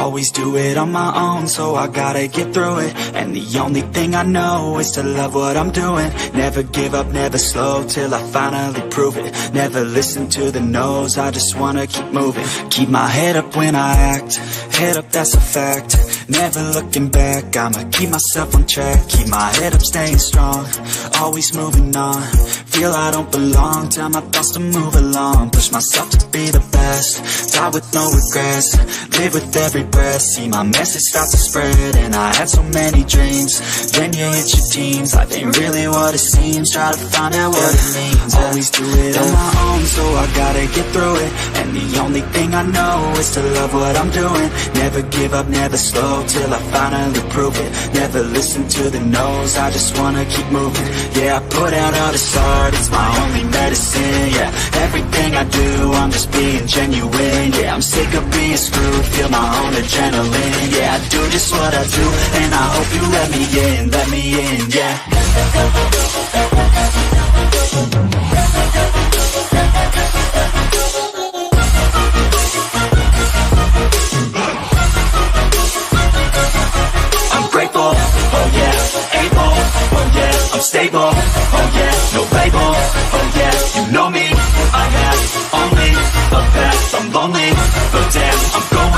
Always do it on my own, so I gotta get through it. And the only thing I know is to love what I'm doing. Never give up, never slow, till I finally prove it. Never listen to the no's, I just wanna keep moving. Keep my head up when I act, head up, that's a fact. Never looking back, I'ma keep myself on track. Keep my head up, staying strong, always moving on. Feel I don't belong, tell my thoughts to move along. Push myself to be the best, die with no regrets. Live with every breath, see my message start to spread. And I had so many dreams, then you hit your teens. Life ain't really what it seems, try to find out what it means. Always do it on my own, so I gotta get through it. And the only thing I know is to love what I'm doing. Never give up, never slow, till I finally prove it. Never listen to the no's, I just wanna keep moving. Yeah, I put out all this art, it's my only medicine. Yeah, everything I do, I'm just being genuine. Yeah, I'm sick of being screwed, feel my own adrenaline. Yeah, I do just what I do, and I hope you let me in, yeah. I'm grateful, oh yeah, able, oh yeah, I'm stable, oh yeah, no label, oh yeah, you know me, I have only a path, I'm lonely, but damn, I'm going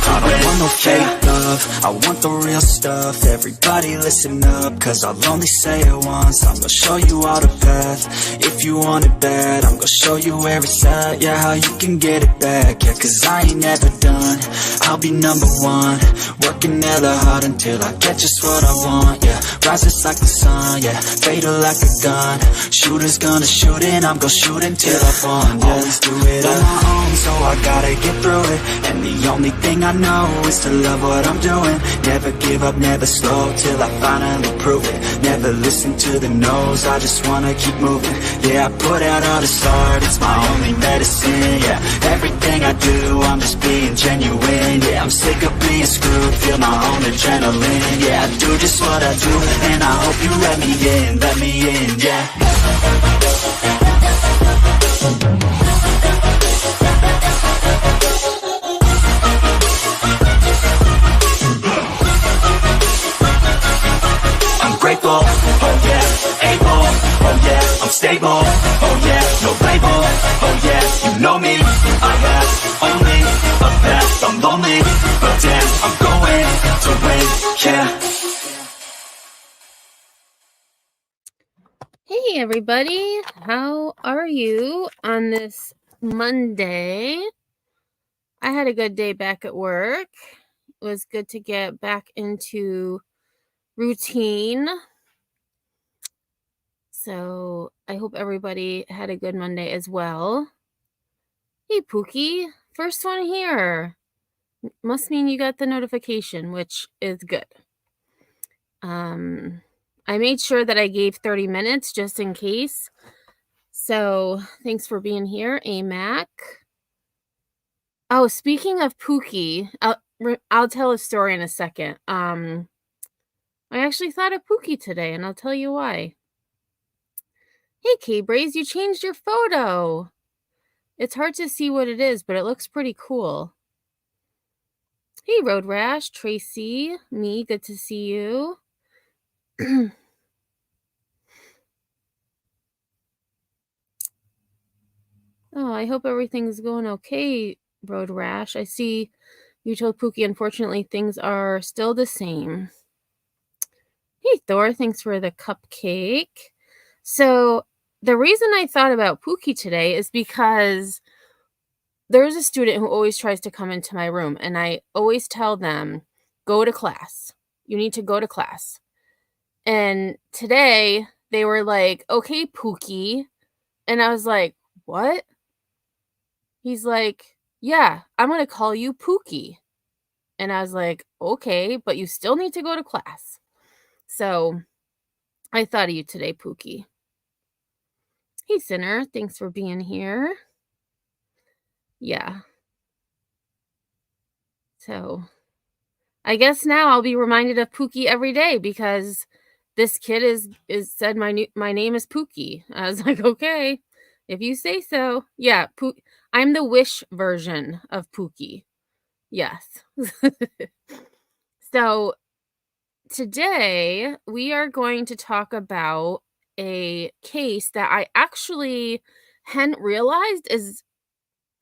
I don't want no fake love, I want the real stuff. Everybody listen up, cause I'll only say it once. I'm gonna show you all the path, if you want it bad. I'm gonna show you where it's at, yeah, how you can get it back. Yeah, cause I ain't never done, I'll be number one. Working hella hard until I get just what I want, yeah. Rises like the sun, yeah, fatal like a gun. Shooter's gonna shoot and I'm gonna shoot until I fall, yeah. Always do it on my own, so I gotta get through it. And the only thing I know is to love what I'm doing. Never give up, never slow, till I finally prove it. Never listen to the no's, I just wanna keep moving. Yeah, I put out all this art, it's my only medicine. Yeah, everything I do, I'm just being genuine. Yeah, I'm sick of being screwed, feel my own adrenaline. Yeah, I do just what I do, and I hope you let me in, yeah. I'm grateful, oh yeah, able, oh yeah, I'm stable, oh yeah, no label, oh yeah, you know me, I have only a path, I'm lonely, but damn, I'm going to win, yeah. Hey everybody, how are you on this Monday? I had a good day back at work. It was good to get back into routine. So I hope everybody had a good Monday as well. Hey Pookie, first one here. Must mean you got the notification, which is good. I made sure that I gave 30 minutes just in case. So thanks for being here, AMAC. Oh, speaking of Pookie, I'll tell a story in a second. I actually thought of Pookie today, and I'll tell you why. Hey, K-Braze, you changed your photo. It's hard to see what it is, but it looks pretty cool. Hey, Road Rash, Tracy, me, good to see you. Oh, I hope everything's going okay, Road Rash. I see you told Pookie, unfortunately, things are still the same. Hey, Thor, thanks for the cupcake. So the reason I thought about Pookie today is because there's a student who always tries to come into my room, and I always tell them, go to class. You need to go to class. And today they were like, okay, Pookie. And I was like, what? He's like, yeah, I'm going to call you Pookie. And I was like, okay, but you still need to go to class. So I thought of you today, Pookie. Hey, Sinner, thanks for being here. Yeah. So I guess now I'll be reminded of Pookie every day because this kid is said my name is Pookie. I was like, okay, if you say so. Yeah, I'm the Wish version of Pookie. Yes. So today we are going to talk about a case that I actually hadn't realized is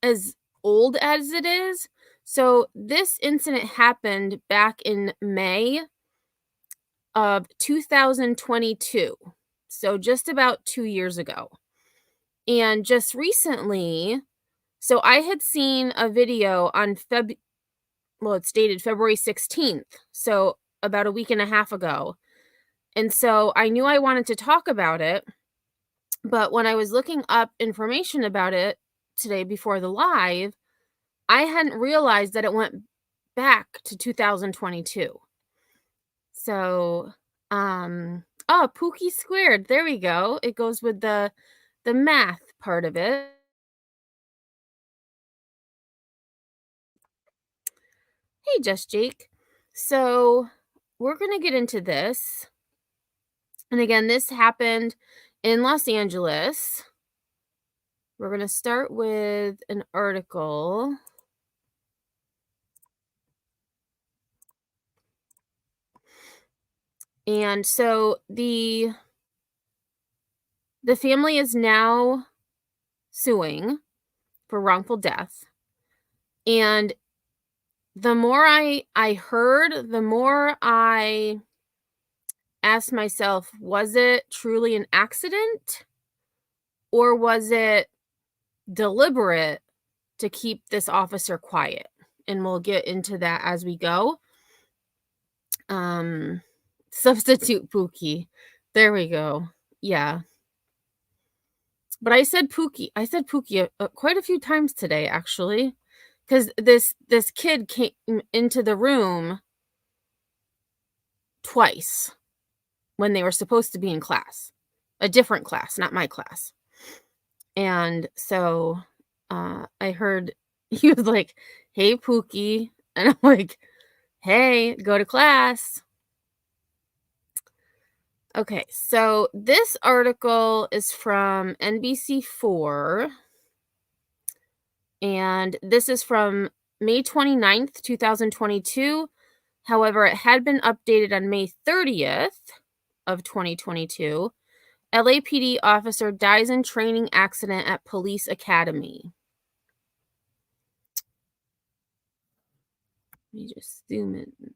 as old as it is. So this incident happened back in May of 2022. So just about 2 years ago. And just recently, so I had seen a video on it's dated February 16th. So about a week and a half ago. And so I knew I wanted to talk about it, but when I was looking up information about it today before the live, I hadn't realized that it went back to 2022. So, oh, Pookie squared. There we go. It goes with the math part of it. Hey, Just Jake. So, we're going to get into this. And again, this happened in Los Angeles. We're going to start with an article. And so the family is now suing for wrongful death. And the more I heard, the more I asked myself, was it truly an accident or was it deliberate to keep this officer quiet? And we'll get into that as we go. Substitute Pookie. There we go. Yeah. But I said Pookie quite a few times today, actually, because this kid came into the room twice when they were supposed to be in class, a different class, not my class. And so I heard he was like, "Hey, Pookie," and I'm like, "Hey, go to class." Okay, so this article is from NBC4, and this is from May 29th, 2022. However, it had been updated on May 30th of 2022. LAPD officer dies in training accident at police academy. Let me just zoom in.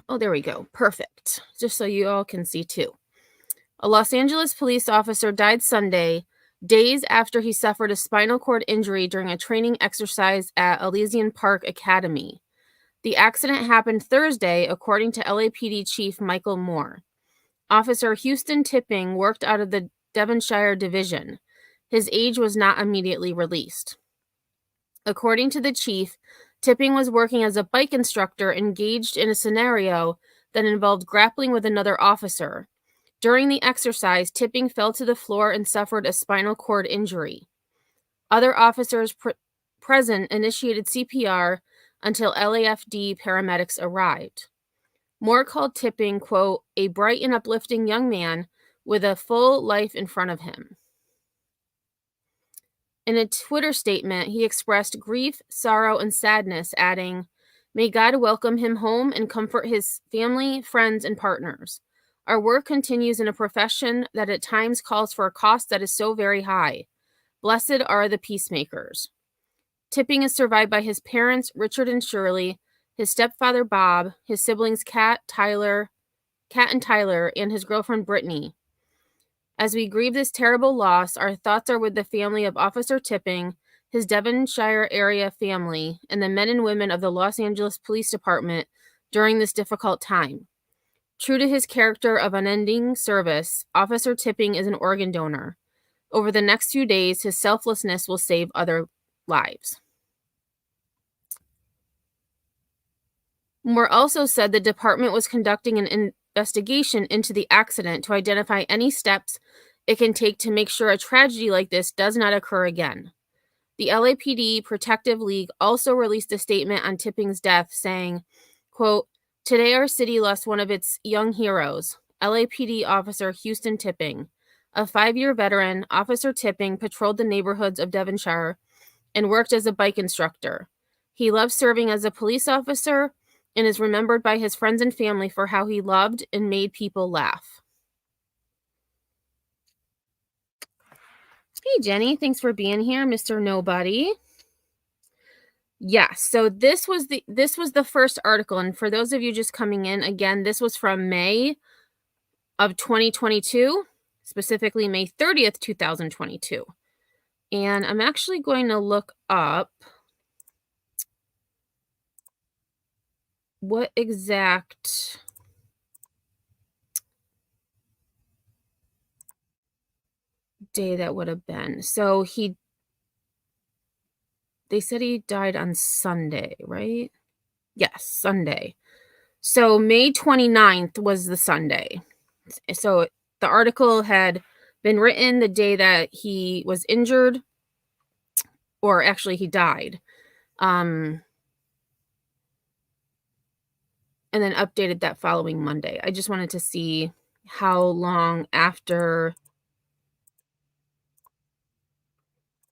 Oh, there we go. Perfect. Just so you all can see too. A Los Angeles police officer died Sunday, days after he suffered a spinal cord injury during a training exercise at Elysian Park Academy. The accident happened Thursday, according to LAPD Chief Michael Moore. Officer Houston Tipping worked out of the Devonshire Division. His age was not immediately released. According to the chief, Tipping was working as a bike instructor engaged in a scenario that involved grappling with another officer. During the exercise, Tipping fell to the floor and suffered a spinal cord injury. Other officers present initiated CPR until LAFD paramedics arrived. Moore called Tipping, quote, "a bright and uplifting young man with a full life in front of him." In a Twitter statement, he expressed grief, sorrow, and sadness, adding, "May God welcome him home and comfort his family, friends, and partners. Our work continues in a profession that at times calls for a cost that is so very high. Blessed are the peacemakers." Tipping is survived by his parents, Richard and Shirley, his stepfather, Bob, his siblings, Kat and Tyler, and his girlfriend, Brittany. As we grieve this terrible loss, our thoughts are with the family of Officer Tipping, his Devonshire area family, and the men and women of the Los Angeles Police Department during this difficult time. True to his character of unending service, Officer Tipping is an organ donor. Over the next few days, his selflessness will save other lives. Moore also said the department was conducting an investigation into the accident to identify any steps it can take to make sure a tragedy like this does not occur again. The LAPD Protective League also released a statement on Tipping's death saying, quote, "Today our city lost one of its young heroes, LAPD officer Houston Tipping. A 5-year veteran, Officer Tipping patrolled the neighborhoods of Devonshire and worked as a bike instructor. He loved serving as a police officer and is remembered by his friends and family for how he loved and made people laugh. Hey, Jenny, thanks for being here, Mr. Nobody. Yes, so this was the first article, and for those of you just coming in, again, this was from May of 2022, specifically May 30th, 2022. And I'm actually going to look up what exact day that would have been. So they said he died on Sunday, right? Yes, Sunday. So May 29th was the Sunday. So the article had been written the day that he was injured, or actually he died. And then updated that following Monday. I just wanted to see how long after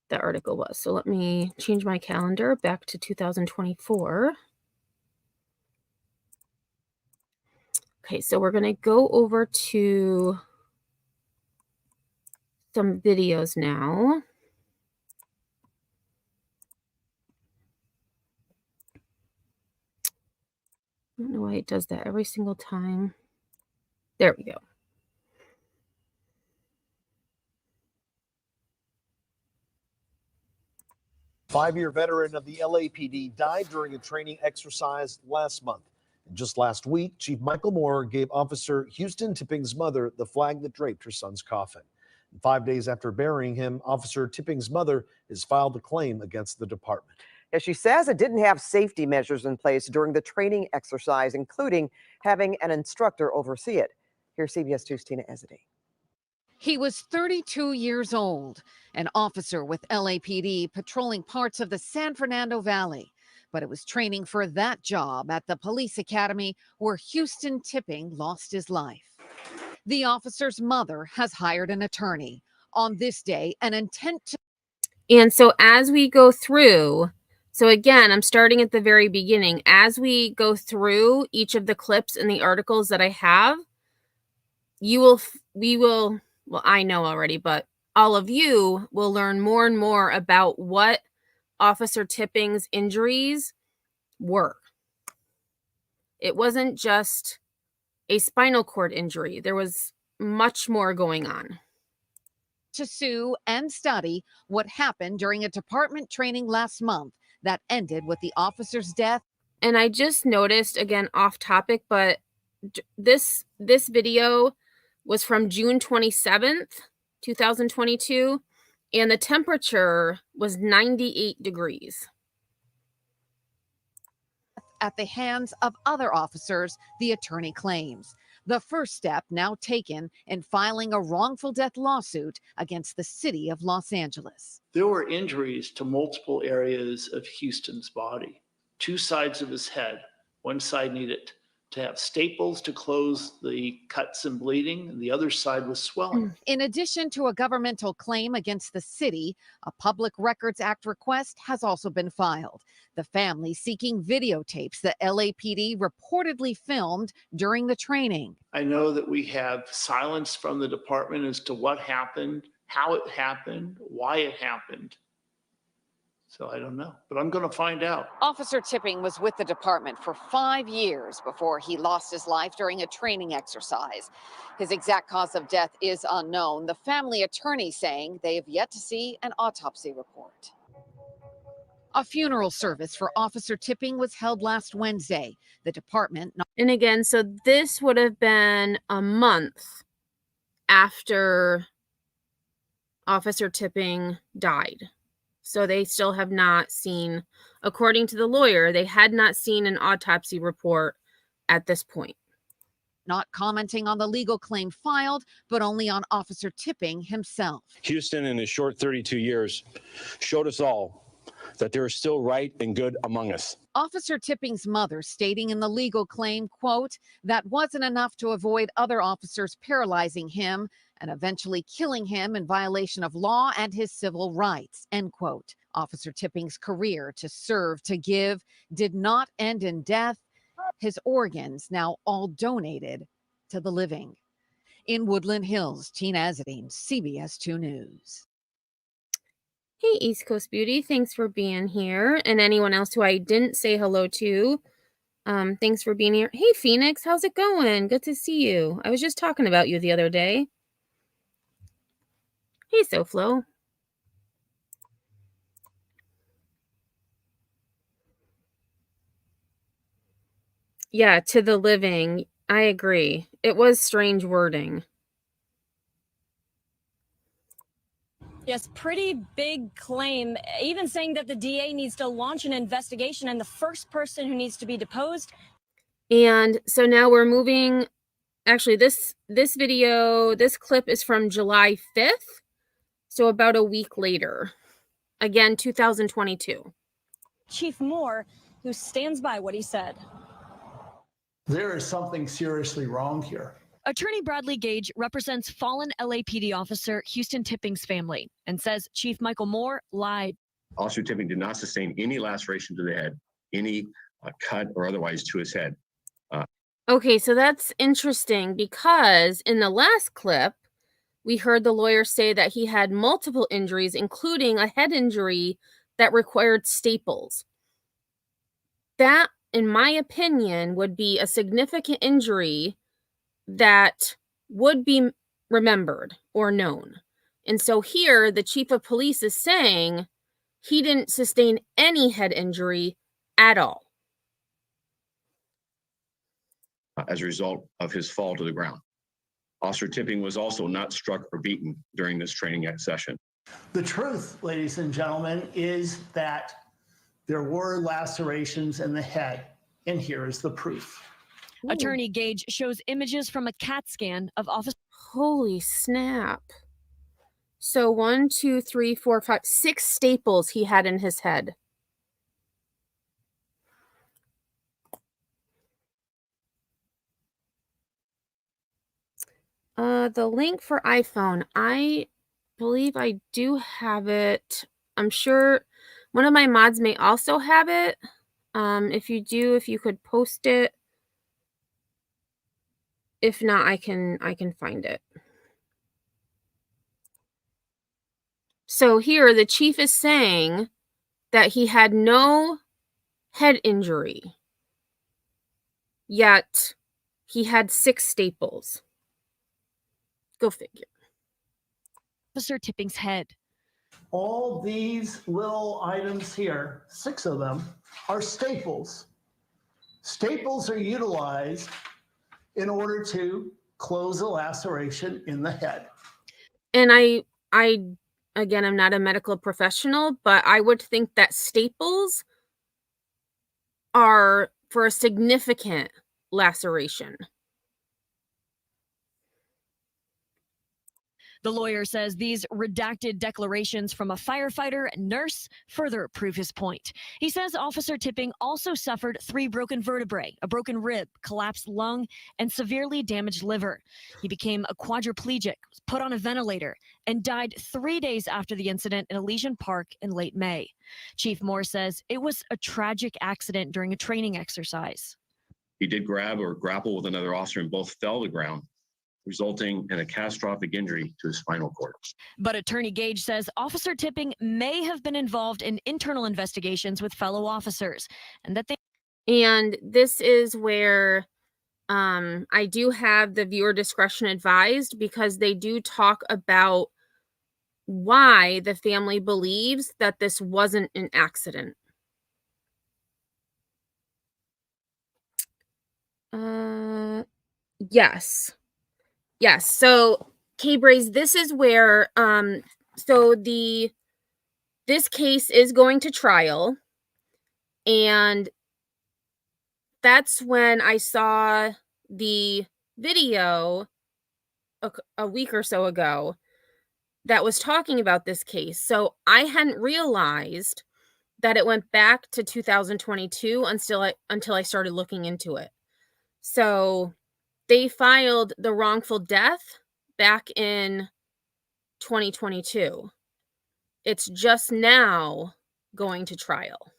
the article was. So let me change my calendar back to 2024. Okay, so we're going to go over to some videos now. I don't know why it does that every single time. There we go. Five-year veteran of the LAPD died during a training exercise last month. And just last week, Chief Michael Moore gave Officer Houston Tipping's mother the flag that draped her son's coffin. And 5 days after burying him, Officer Tipping's mother has filed a claim against the department. As she says, it didn't have safety measures in place during the training exercise, including having an instructor oversee it. Here's CBS 2's Tina Ezedy. He was 32 years old, an officer with LAPD patrolling parts of the San Fernando Valley. But it was training for that job at the police academy where Houston Tipping lost his life. The officer's mother has hired an attorney. On this day, an intent to... And so as we go through, so again, I'm starting at the very beginning. As we go through each of the clips in the articles that I have, well, I know already, but all of you will learn more and more about what Officer Tipping's injuries were. It wasn't just a spinal cord injury. There was much more going on. To sue and study what happened during a department training last month that ended with the officer's death. And I just noticed, again, off topic, but this video was from June 27th, 2022, and the temperature was 98 degrees. At the hands of other officers, the attorney claims. The first step now taken in filing a wrongful death lawsuit against the city of Los Angeles. There were injuries to multiple areas of Houston's body. 2 sides of his head. One side needed to have staples to close the cuts and bleeding, and the other side was swelling. In addition to a governmental claim against the city, a Public Records Act request has also been filed. The family seeking videotapes that LAPD reportedly filmed during the training. I know that we have silence from the department as to what happened, how it happened, why it happened. So I don't know, but I'm going to find out. Officer Tipping was with the department for 5 years before he lost his life during a training exercise. His exact cause of death is unknown. The family attorney saying they have yet to see an autopsy report. A funeral service for Officer Tipping was held last Wednesday. The department... And again, so this would have been a month after Officer Tipping died. So they still have not seen, according to the lawyer, they had not seen an autopsy report at this point. Not commenting on the legal claim filed, but only on Officer Tipping himself. Houston, in his short 32 years, showed us all that there is still right and good among us. Officer Tipping's mother stating in the legal claim, quote, that wasn't enough to avoid other officers paralyzing him and eventually killing him in violation of law and his civil rights, end quote. Officer Tipping's career to serve, to give, did not end in death. His organs now all donated to the living. In Woodland Hills, Tina Azzedine, CBS 2 News. Hey, East Coast Beauty, thanks for being here. And anyone else who I didn't say hello to, thanks for being here. Hey, Phoenix, how's it going? Good to see you. I was just talking about you the other day. Hey, SoFlo. Yeah, to the living. I agree. It was strange wording. Yes, pretty big claim, even saying that the DA needs to launch an investigation and the first person who needs to be deposed. And so now we're moving. Actually, this video, this clip is from July 5th. So about a week later. Again, 2022. Chief Moore, who stands by what he said. There is something seriously wrong here. Attorney Bradley Gage represents fallen LAPD officer Houston Tipping's family and says Chief Michael Moore lied. Officer Tipping did not sustain any laceration to the head, any cut or otherwise to his head. Okay, so that's interesting because in the last clip, we heard the lawyer say that he had multiple injuries, including a head injury that required staples. That, in my opinion, would be a significant injury that would be remembered or known. And so here, the chief of police is saying he didn't sustain any head injury at all. As a result of his fall to the ground. Officer Tipping was also not struck or beaten during this training session. The truth, ladies and gentlemen, is that there were lacerations in the head, and here is the proof. Ooh. Attorney Gage shows images from a CAT scan of officer. Holy snap. So 1, 2, 3, 4, 5, 6 staples he had in his head. The link for iPhone, I believe I do have it. I'm sure one of my mods may also have it. If you do, if you could post it. If not, I can find it. So here the chief is saying that he had no head injury, yet he had 6 staples. Go figure. Officer Tipping's head. All these little items here, 6 of them, are staples. Staples are utilized in order to close a laceration in the head. And I again, I'm not a medical professional, but I would think that staples are for a significant laceration. The lawyer says these redacted declarations from a firefighter and nurse further prove his point. He says Officer Tipping also suffered 3 broken vertebrae, a broken rib, collapsed lung, and severely damaged liver. He became a quadriplegic, was put on a ventilator, and died 3 days after the incident in Elysian Park in late May. Chief Moore says it was a tragic accident during a training exercise. He did grab or grapple with another officer and both fell to the ground, resulting in a catastrophic injury to his spinal cord. But Attorney Gage says Officer Tipping may have been involved in internal investigations with fellow officers, and that they. And this is where I do have the viewer discretion advised, because they do talk about why the family believes that this wasn't an accident. Yes. Yes. So, K-Braze, this is where this case is going to trial, and that's when I saw the video a week or so ago that was talking about this case. So I hadn't realized that it went back to 2022 until I started looking into it. So they filed the wrongful death back in 2022. It's just now going to trial.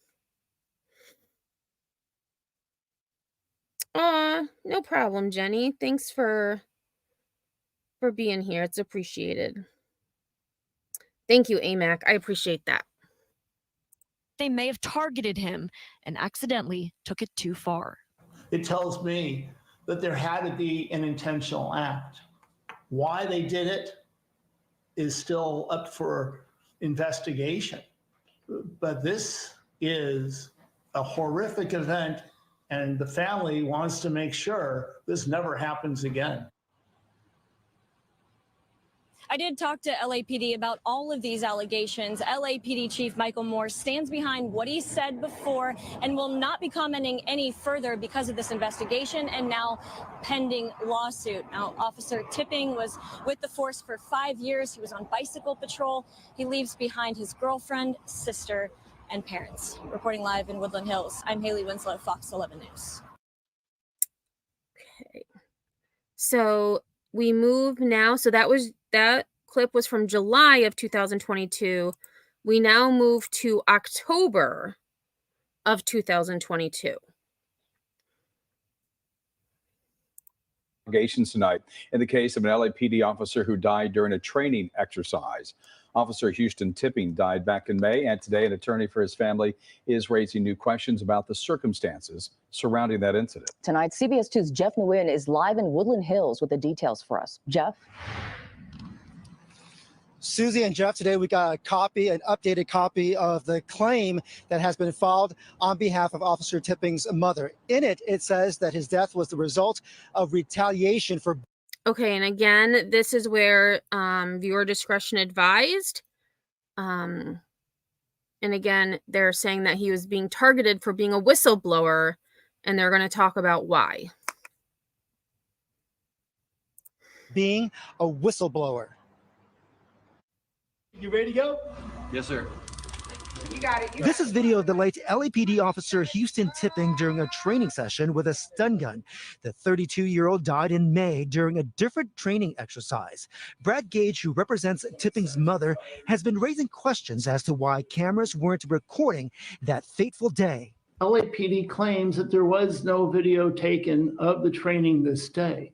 No problem, Jenny. Thanks for being here. It's appreciated. Thank you, AMAC. I appreciate that. They may have targeted him and accidentally took it too far. It tells me that there had to be an intentional act. Why they did it is still up for investigation. But this is a horrific event, and the family wants to make sure this never happens again. I did talk to LAPD about all of these allegations. LAPD Chief Michael Moore stands behind what he said before and will not be commenting any further because of this investigation and now pending lawsuit. Now, Officer Tipping was with the force for 5 years. He was on bicycle patrol. He leaves behind his girlfriend, sister, and parents. Reporting live in Woodland Hills, I'm Haley Winslow, Fox 11 News. Okay. So we move now. So that clip was from July of 2022. We now move to October of 2022. Allegations tonight in the case of an LAPD officer who died during a training exercise. Officer Houston Tipping died back in May, and today an attorney for his family is raising new questions about the circumstances surrounding that incident. Tonight, CBS 2's Jeff Nguyen is live in Woodland Hills with the details for us. Jeff? Susie and Jeff, today we got an updated copy of the claim that has been filed on behalf of Officer Tipping's mother. In it, it says that his death was the result of retaliation for... Okay, and again, this is where viewer discretion advised. And again, they're saying that he was being targeted for being a whistleblower, and they're going to talk about why. Being a whistleblower. You ready to go? Yes, sir. You got it. This is video of the late LAPD officer Houston Tipping during a training session with a stun gun. The 32-year-old died in May during a different training exercise. Brad Gage, who represents Tipping's mother, has been raising questions as to why cameras weren't recording that fateful day. LAPD claims that there was no video taken of the training this day.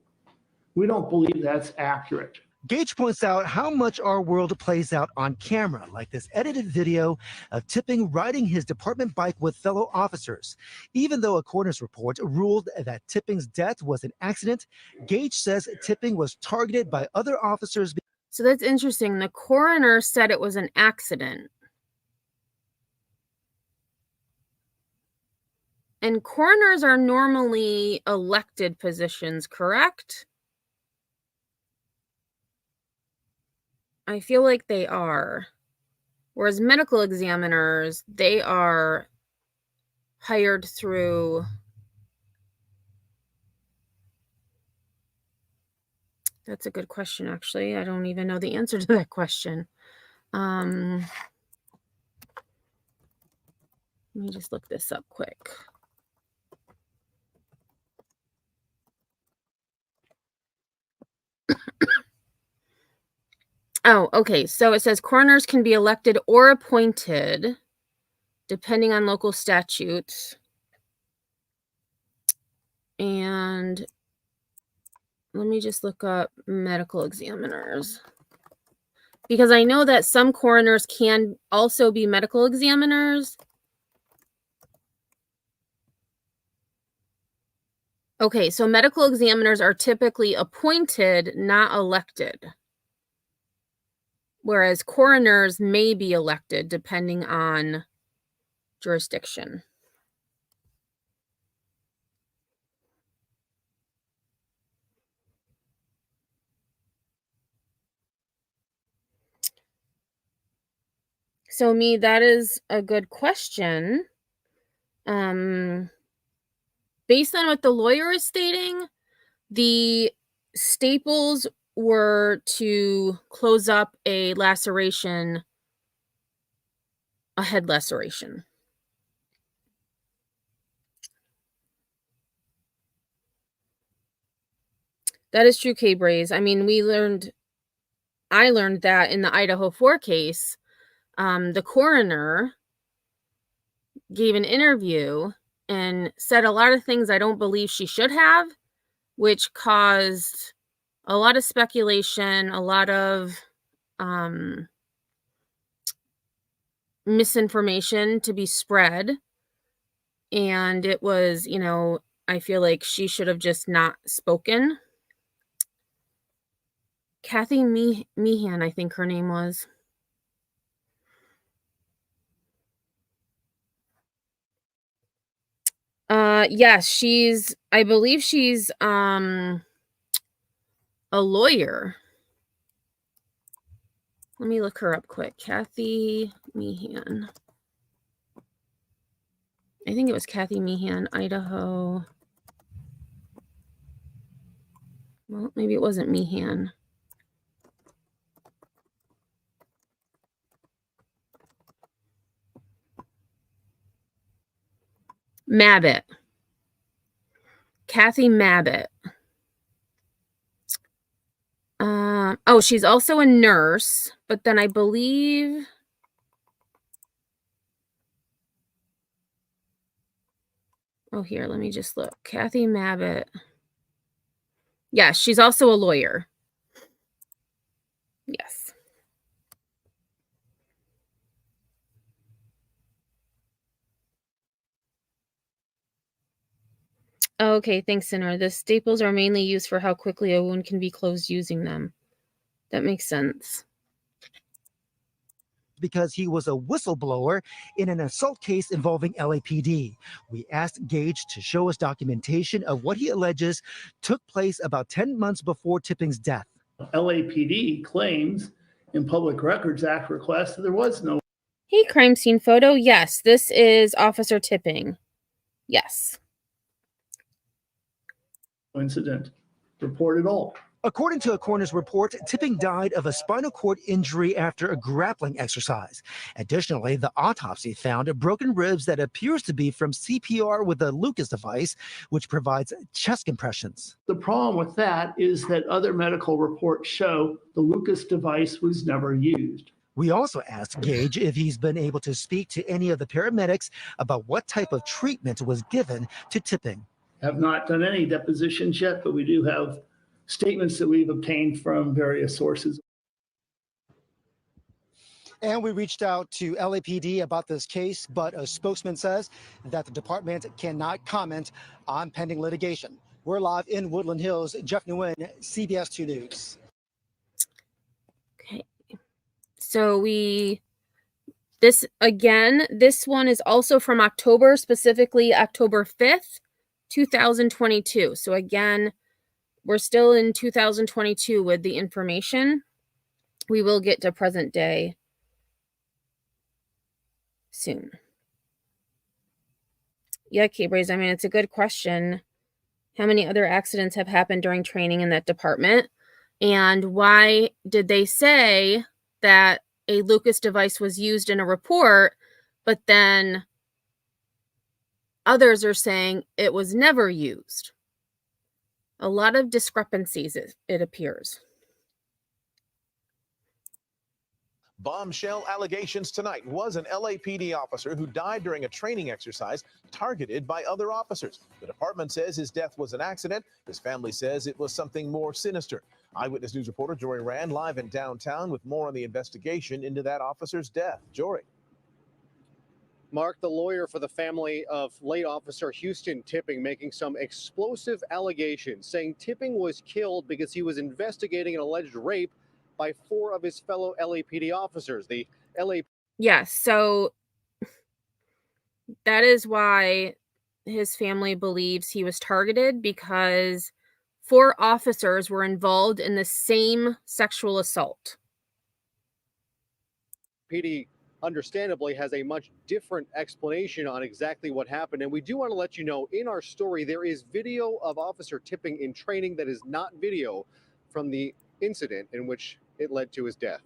We don't believe that's accurate. Gage points out how much our world plays out on camera, like this edited video of Tipping riding his department bike with fellow officers. Even though a coroner's report ruled that Tipping's death was an accident, Gage says Tipping was targeted by other officers. So that's interesting. The coroner said it was an accident. And coroners are normally elected positions, correct? I feel like they are. Whereas medical examiners, they are hired through... That's a good question, actually. I don't even know the answer to that question. Let me just look this up quick. Oh, okay. So it says coroners can be elected or appointed depending on local statutes. And let me just look up medical examiners. Because I know that some coroners can also be medical examiners. Okay, so medical examiners are typically appointed, not elected. Whereas coroners may be elected depending on jurisdiction. So that is a good question. Based on what the lawyer is stating, the staples were to close up a laceration, a head laceration. That is true, K-Braze. I mean, I learned that in the Idaho 4 case, the coroner gave an interview and said a lot of things I don't believe she should have, which caused a lot of speculation, a lot of misinformation to be spread. And it was, I feel like she should have just not spoken. Kathy Meehan, I think her name was. Yes, I believe she's a lawyer. Let me look her up quick. Kathy Meehan. I think it was Kathy Meehan, Idaho. Well, maybe it wasn't Meehan. Mabbitt. Kathy Mabbitt. Oh, she's also a nurse, but then I believe... Oh, here, let me just look. Kathy Mabbitt. Yeah, she's also a lawyer. Yes. Okay, thanks, Sinner. The staples are mainly used for how quickly a wound can be closed using them. That makes sense. Because he was a whistleblower in an assault case involving LAPD. We asked Gage to show us documentation of what he alleges took place about 10 months before Tipping's death. LAPD claims in Public Records Act request that there was no Hey, crime scene photo. Yes, this is Officer Tipping. Yes. incident report at all. According to a coroner's report, Tipping died of a spinal cord injury after a grappling exercise. Additionally, the autopsy found broken ribs that appears to be from CPR with a Lucas device, which provides chest compressions. The problem with that is that other medical reports show the Lucas device was never used. We also asked Gage if he's been able to speak to any of the paramedics about what type of treatment was given to Tipping. Have not done any depositions yet, but we do have statements that we've obtained from various sources. And we reached out to LAPD about this case, but a spokesman says that the department cannot comment on pending litigation. We're live in Woodland Hills. Jeff Nguyen, CBS 2 News. Okay. So this one is also from October, specifically October 5th, 2022. So again, we're still in 2022 with the information. We will get to present day soon. Yeah, K-Braze, I mean, it's a good question. How many other accidents have happened during training in that department? And why did they say that a Lucas device was used in a report, but then others are saying it was never used? A lot of discrepancies, it appears. Bombshell allegations tonight. Was an LAPD officer who died during a training exercise targeted by other officers. The department says his death was an accident. His family says it was something more sinister. Eyewitness News reporter Jory Rand live in downtown with more on the investigation into that officer's death. Jory. Mark, the lawyer for the family of late Officer Houston Tipping, making some explosive allegations, saying Tipping was killed because he was investigating an alleged rape by 4 of his fellow LAPD officers. The Yes, so that is why his family believes he was targeted, because 4 officers were involved in the same sexual assault. PD understandably has a much different explanation on exactly what happened. And we do want to let you know, in our story, there is video of Officer Tipping in training that is not video from the incident in which it led to his death.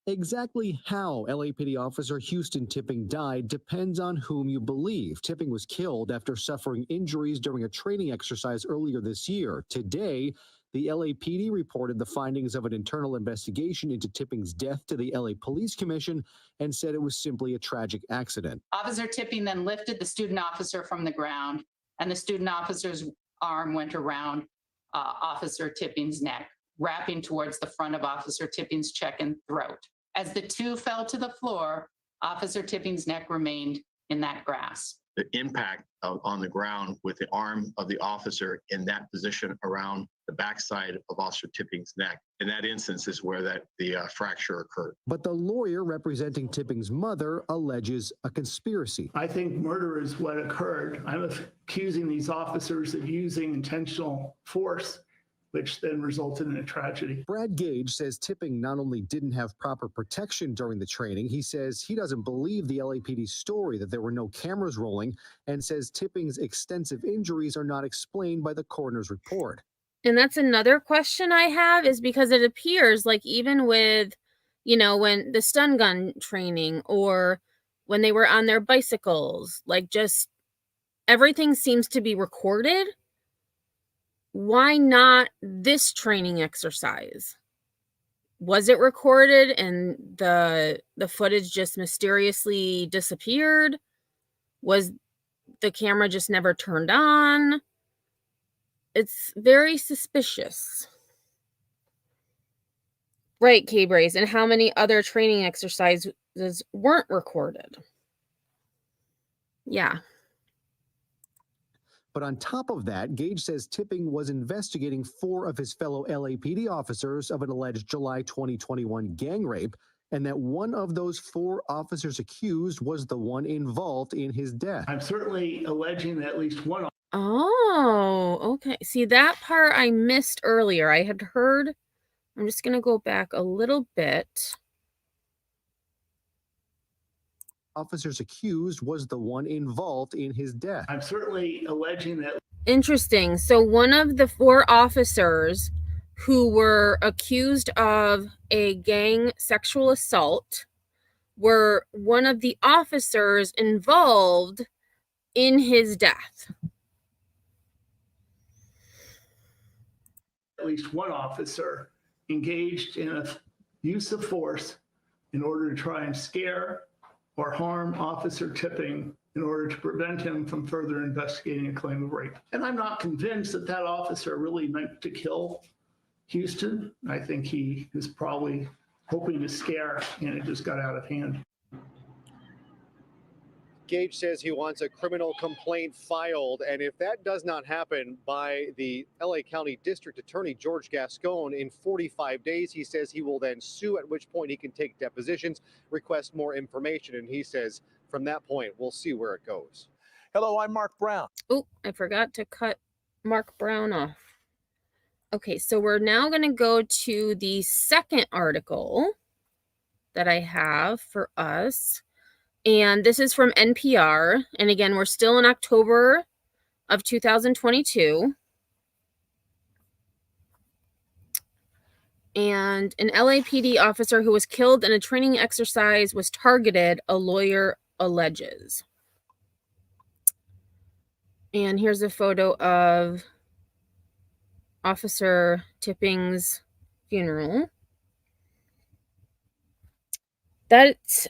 Exactly how LAPD officer Houston Tipping died depends on whom you believe. Tipping was killed after suffering injuries during a training exercise earlier this year. Today, The LAPD reported the findings of an internal investigation into Tipping's death to the LA Police Commission and said it was simply a tragic accident. Officer Tipping then lifted the student officer from the ground, and the student officer's arm went around Officer Tipping's neck, wrapping towards the front of Officer Tipping's cheek and throat. As the two fell to the floor, Officer Tipping's neck remained in that grasp. The impact on the ground with the arm of the officer in that position around the backside of Officer Tipping's neck. In that instance is where the fracture occurred. But the lawyer representing Tipping's mother alleges a conspiracy. I think murder is what occurred. I'm accusing these officers of using intentional force, which then resulted in a tragedy. Brad Gage says Tipping not only didn't have proper protection during the training, he says he doesn't believe the LAPD story that there were no cameras rolling, and says Tipping's extensive injuries are not explained by the coroner's report. And that's another question I have, is because it appears like even with, when the stun gun training or when they were on their bicycles, like just everything seems to be recorded. Why not this training exercise? Was it recorded and the footage just mysteriously disappeared? Was the camera just never turned on? It's very suspicious. Right, K-Brace. And how many other training exercises weren't recorded? Yeah. But on top of that, Gage says Tipping was investigating 4 of his fellow LAPD officers of an alleged July 2021 gang rape, and that one of those 4 officers accused was the one involved in his death. I'm certainly alleging that at least one. Oh, okay. See, that part I missed earlier. I had heard, I'm just going to go back a little bit. Officers accused was the one involved in his death. I'm certainly alleging that. Interesting. So one of the 4 officers who were accused of a gang sexual assault were one of the officers involved in his death. At least one officer engaged in a use of force in order to try and scare or harm Officer Tipping in order to prevent him from further investigating a claim of rape. And I'm not convinced that that officer really meant to kill Houston. I think he was probably hoping to scare, and it just got out of hand. Gage says he wants a criminal complaint filed, and if that does not happen by the LA County District Attorney George Gascon in 45 days, he says he will then sue, at which point he can take depositions, request more information, and he says from that point, we'll see where it goes. Hello, I'm Mark Brown. Oh, I forgot to cut Mark Brown off. Okay, so we're now going to go to the second article that I have for us. And this is from NPR. And again, we're still in October of 2022. And an LAPD officer who was killed in a training exercise was targeted, a lawyer alleges. And here's a photo of Officer Tipping's funeral. That's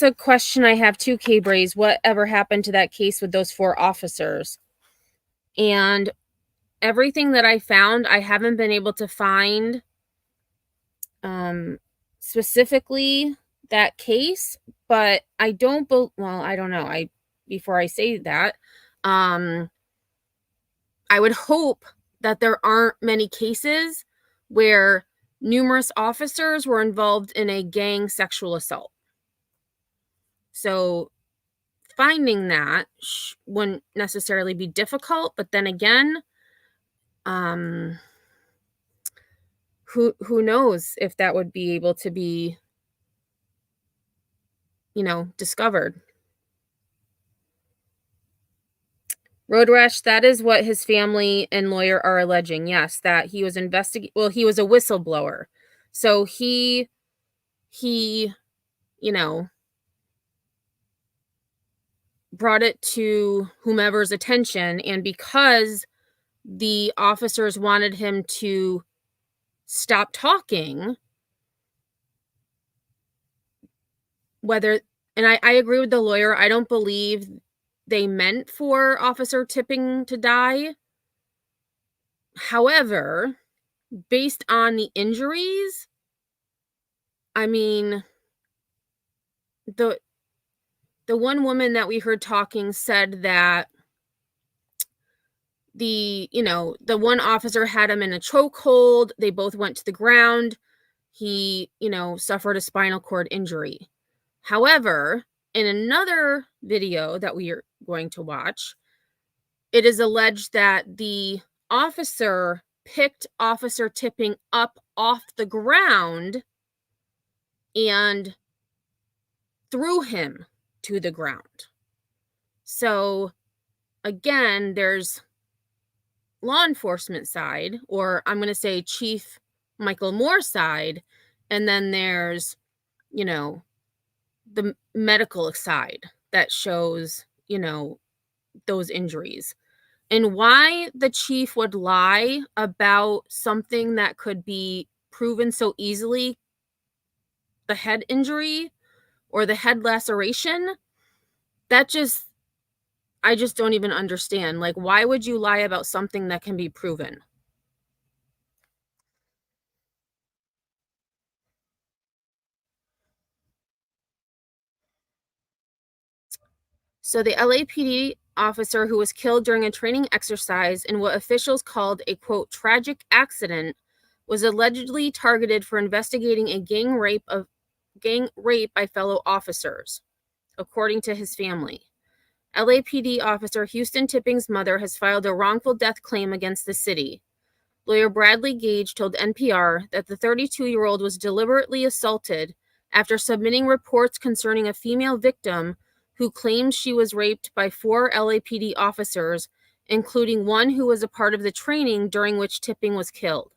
a question I have too, K-Braze. Whatever happened to that case with those 4 officers? And everything that I found, I haven't been able to find specifically that case, but I don't, well, I don't know. Before I say that, I would hope that there aren't many cases where numerous officers were involved in a gang sexual assault. So finding that wouldn't necessarily be difficult, but then again, who knows if that would be able to be, discovered. Road Rash, that is what his family and lawyer are alleging. Yes, that he was he was a whistleblower. So he, brought it to whomever's attention. And because the officers wanted him to stop talking. And I agree with the lawyer. I don't believe they meant for Officer Tipping to die. However, based on the injuries, I mean, the one woman that we heard talking said that the one officer had him in a chokehold. They both went to the ground. He, suffered a spinal cord injury. However, in another video that we are going to watch, it is alleged that the officer picked Officer Tipping up off the ground and threw him to the ground. So again, there's law enforcement side, or I'm going to say Chief Michael Moore side, and then there's, the medical side that shows, those injuries. And why the chief would lie about something that could be proven so easily, the head injury or the head laceration, I just don't even understand. Like, why would you lie about something that can be proven? So the LAPD officer who was killed during a training exercise in what officials called a, quote, tragic accident was allegedly targeted for investigating a gang rape by fellow officers, according to his family. LAPD officer Houston Tipping's mother has filed a wrongful death claim against the city. Lawyer Bradley Gage told NPR that the 32-year-old was deliberately assaulted after submitting reports concerning a female victim who claimed she was raped by 4 LAPD officers, including one who was a part of the training during which Tipping was killed.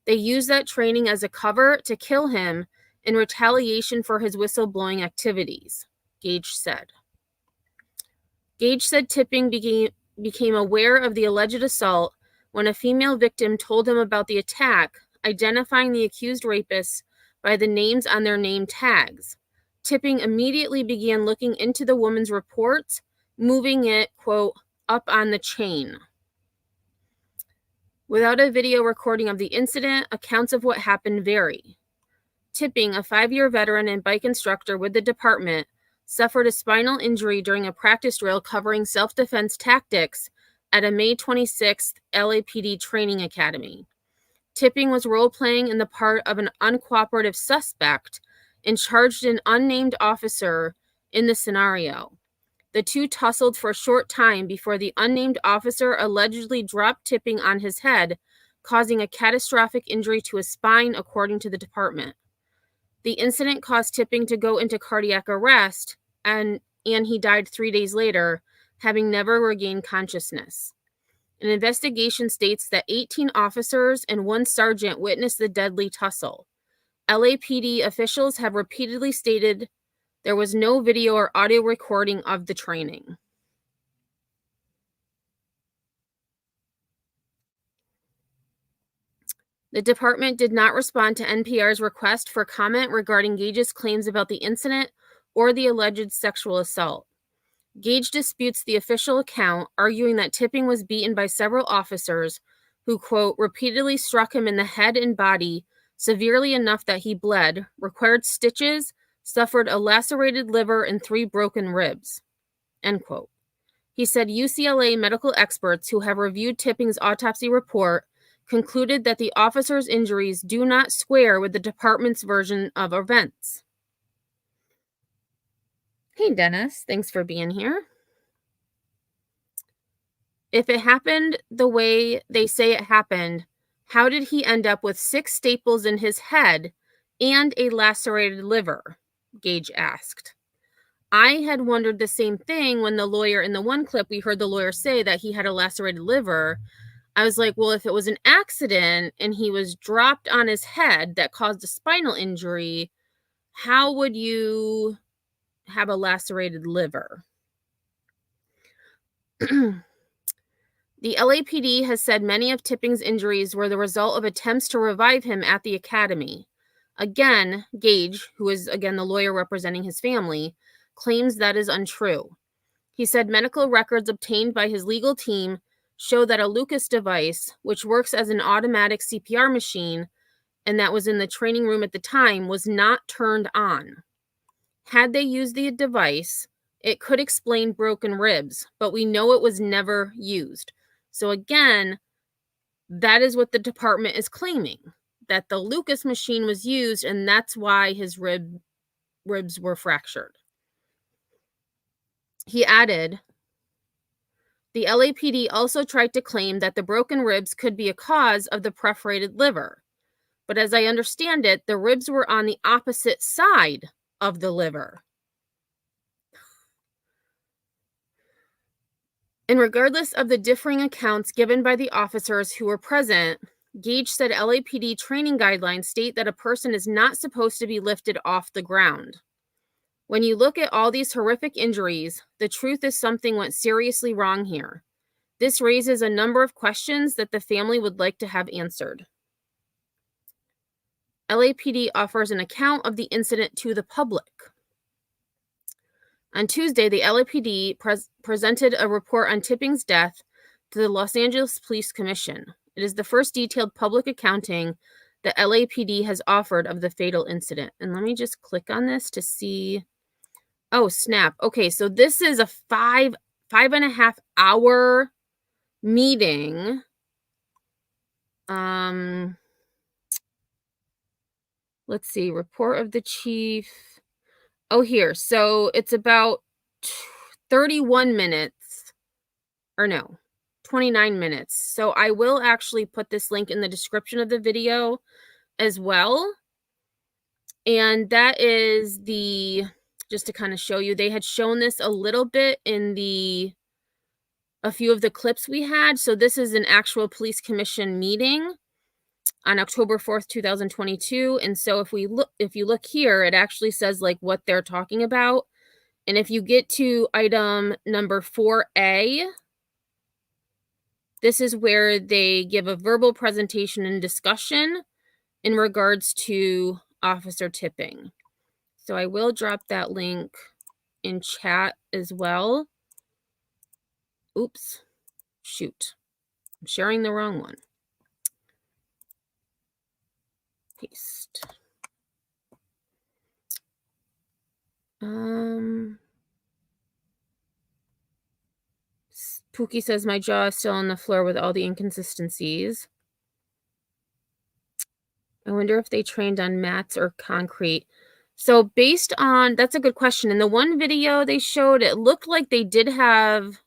They used that training as a cover to kill him in retaliation for his whistleblowing activities, Gage said. Gage said Tipping became aware of the alleged assault when a female victim told him about the attack, identifying the accused rapists by the names on their name tags. Tipping immediately began looking into the woman's reports, moving it, quote, up on the chain. Without a video recording of the incident, accounts of what happened vary. Tipping, a 5-year veteran and bike instructor with the department, suffered a spinal injury during a practice drill covering self-defense tactics at a May 26th LAPD training academy. Tipping was role-playing in the part of an uncooperative suspect and charged an unnamed officer in the scenario. The two tussled for a short time before the unnamed officer allegedly dropped Tipping on his head, causing a catastrophic injury to his spine, according to the department. The incident caused Tipping to go into cardiac arrest, and he died 3 days later, having never regained consciousness. An investigation states that 18 officers and 1 sergeant witnessed the deadly tussle. LAPD officials have repeatedly stated there was no video or audio recording of the training. The department did not respond to NPR's request for comment regarding Gage's claims about the incident or the alleged sexual assault. Gage disputes the official account, arguing that Tipping was beaten by several officers who, quote, repeatedly struck him in the head and body severely enough that he bled, required stitches, suffered a lacerated liver and 3 broken ribs, end quote. He said UCLA medical experts who have reviewed Tipping's autopsy report concluded that the officer's injuries do not square with the department's version of events. Hey, Dennis, thanks for being here. If it happened the way they say it happened, how did he end up with 6 staples in his head and a lacerated liver? Gage asked. I had wondered the same thing when the lawyer, in the one clip we heard the lawyer say that he had a lacerated liver. I was like, well, if it was an accident and he was dropped on his head that caused a spinal injury, how would you have a lacerated liver? The LAPD has said many of Tipping's injuries were the result of attempts to revive him at the academy. Again, Gage, who is again the lawyer representing his family, claims that is untrue. He said medical records obtained by his legal team show that a Lucas device, which works as an automatic CPR machine and that was in the training room at the time, was not turned on. Had they used the device, it could explain broken ribs, but we know it was never used. So again, that is what the department is claiming, that the Lucas machine was used and that's why his ribs were fractured. He added, the LAPD also tried to claim that the broken ribs could be a cause of the perforated liver. But as I understand it, the ribs were on the opposite side of the liver. And regardless of the differing accounts given by the officers who were present, Gage said LAPD training guidelines state that a person is not supposed to be lifted off the ground. When you look at all these horrific injuries, the truth is something went seriously wrong here. This raises a number of questions that the family would like to have answered. LAPD offers an account of the incident to the public. On Tuesday, the LAPD presented a report on Tipping's death to the Los Angeles Police Commission. It is the first detailed public accounting that LAPD has offered of the fatal incident. And let me just click on this to see. Oh, snap. Okay, so this is a five and a half hour meeting. Let's see, report of the chief. Oh, here. So it's about 31 minutes, or no, 29 minutes. So I will actually put this link in the description of the video as well. And that is just to kind of show you, they had shown this a little bit in a few of the clips we had. So this is an actual police commission meeting on October 4th, 2022. And so if you look here, it actually says like what they're talking about. And if you get to item number 4A, this is where they give a verbal presentation and discussion in regards to Officer Tipping. So I will drop that link in chat as well. Oops, shoot. I'm sharing the wrong one. Paste. Pookie says my jaw is still on the floor with all the inconsistencies. I wonder if they trained on mats or concrete. So based on, that's a good question. In the one video they showed, it looked like they did have,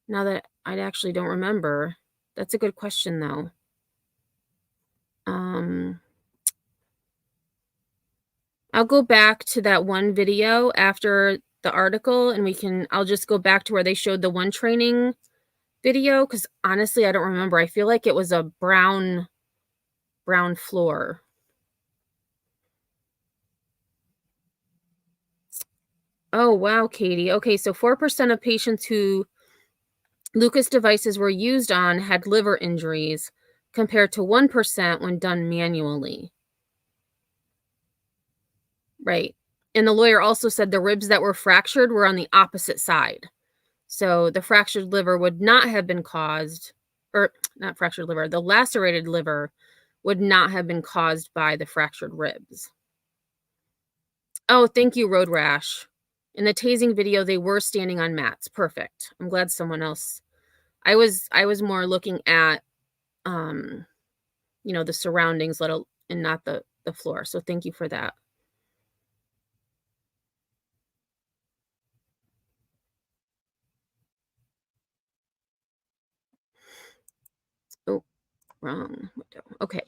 now that I actually don't remember. That's a good question though. I'll go back to that one video after the article and I'll just go back to where they showed the one training video, because honestly, I don't remember. I feel like it was a brown floor. Oh, wow, Katie. Okay, so 4% of patients who Lucas devices were used on had liver injuries, compared to 1% when done manually. Right. And the lawyer also said the ribs that were fractured were on the opposite side. So the fractured liver would not have been caused, or not fractured liver, the lacerated liver would not have been caused by the fractured ribs. Oh, thank you, Road Rash. In the tasing video, they were standing on mats. Perfect. I'm glad someone else. I was more looking at, the surroundings, and not the floor. So thank you for that. Oh, wrong window. Okay.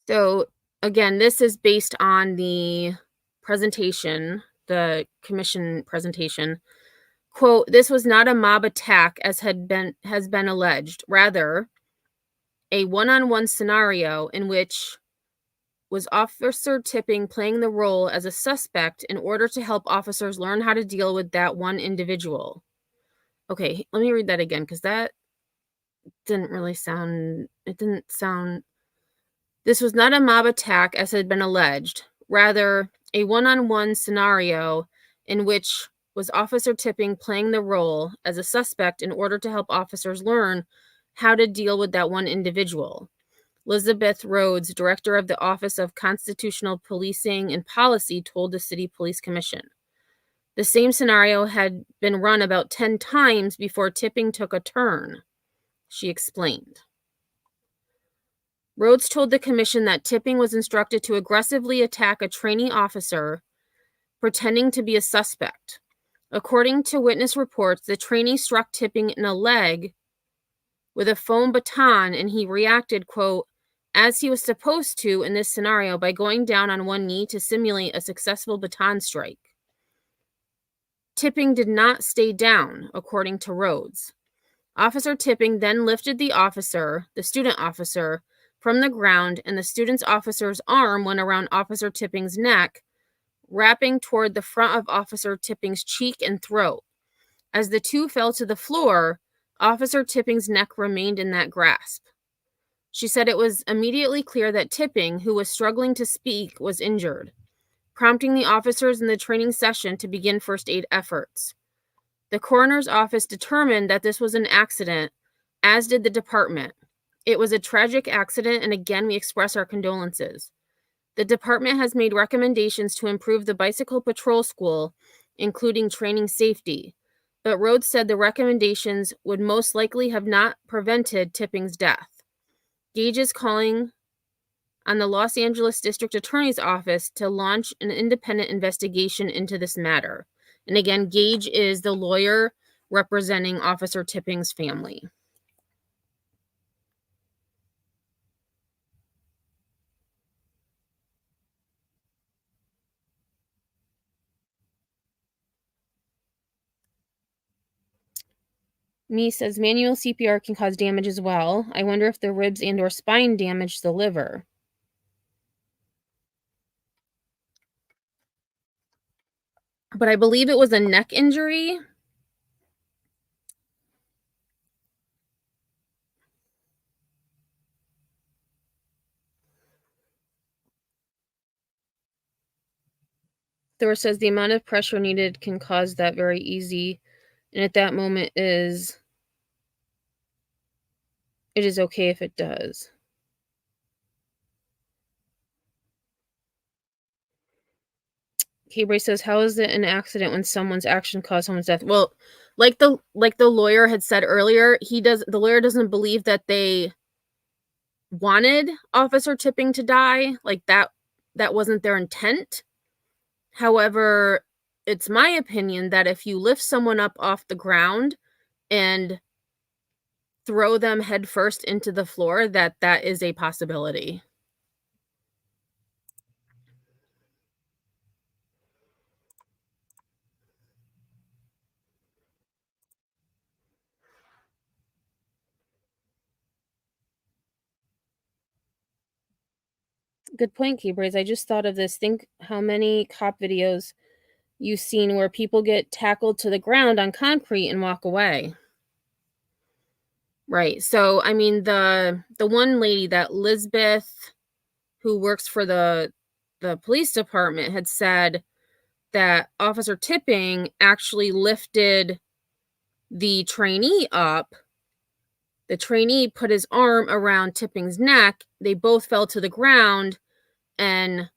So again, this is based on the presentation, the commission presentation. Quote, this was not a mob attack as has been alleged, rather a one-on-one scenario in which was Officer Tipping playing the role as a suspect in order to help officers learn how to deal with that one individual? Okay, let me read that again because that didn't really sound, it didn't sound, this was not a mob attack as had been alleged, rather a one-on-one scenario in which was Officer Tipping playing the role as a suspect in order to help officers learn how to deal with that one individual. Elizabeth Rhodes, director of the Office of Constitutional Policing and Policy, told the City Police Commission. The same scenario had been run about 10 times before Tipping took a turn, she explained. Rhodes told the commission that Tipping was instructed to aggressively attack a trainee officer pretending to be a suspect. According to witness reports, the trainee struck Tipping in a leg with a foam baton, and he reacted, quote, as he was supposed to in this scenario by going down on one knee to simulate a successful baton strike. Tipping did not stay down, according to Rhodes. Officer Tipping then lifted the student officer, from the ground, and the student officer's arm went around Officer Tipping's neck, wrapping toward the front of Officer Tipping's cheek and throat. As the two fell to the floor, Officer Tipping's neck remained in that grasp. She said it was immediately clear that Tipping, who was struggling to speak, was injured, prompting the officers in the training session to begin first aid efforts. The coroner's office determined that this was an accident, as did the department. It was a tragic accident, and again, we express our condolences. The department has made recommendations to improve the bicycle patrol school, including training safety, but Rhodes said the recommendations would most likely have not prevented Tipping's death. Gage is calling on the Los Angeles District Attorney's Office to launch an independent investigation into this matter. And again, Gage is the lawyer representing Officer Tipping's family. Me says manual CPR can cause damage as well. I wonder if the ribs and or spine damage the liver. But I believe it was a neck injury. Thor says the amount of pressure needed can cause that very easy. And at that moment it is okay if it does. K-Bray says, how is it an accident when someone's action caused someone's death? Well, like the lawyer had said earlier, the lawyer doesn't believe that they wanted Officer Tipping to die. Like that wasn't their intent. However, it's my opinion that if you lift someone up off the ground and throw them headfirst into the floor, that is a possibility. Good point, Keybreeze. I just thought of this. Think how many cop videos you've seen where people get tackled to the ground on concrete and walk away. Right. So, I mean, the one lady, that Lisbeth, who works for the police department, had said that Officer Tipping actually lifted the trainee up. The trainee put his arm around Tipping's neck. They both fell to the ground, and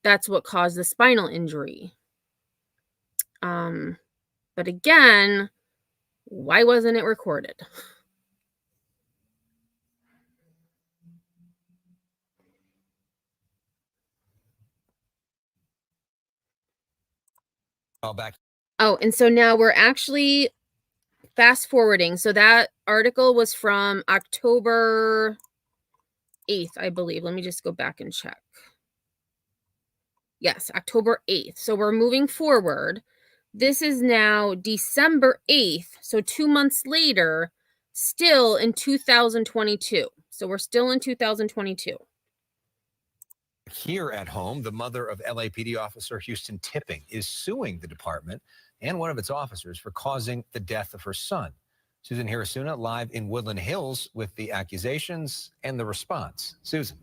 that's what caused the spinal injury. But again, why wasn't it recorded? And so now we're actually fast forwarding. So that article was from October 8th, I believe. Let me just go back and check. Yes, October 8th. So we're moving forward. This is now December 8th. So 2 months later, still in 2022. So we're still in 2022. Here at home, the mother of LAPD officer Houston Tipping is suing the department and one of its officers for causing the death of her son. Susan Hirasuna live in Woodland Hills with the accusations and the response. Susan.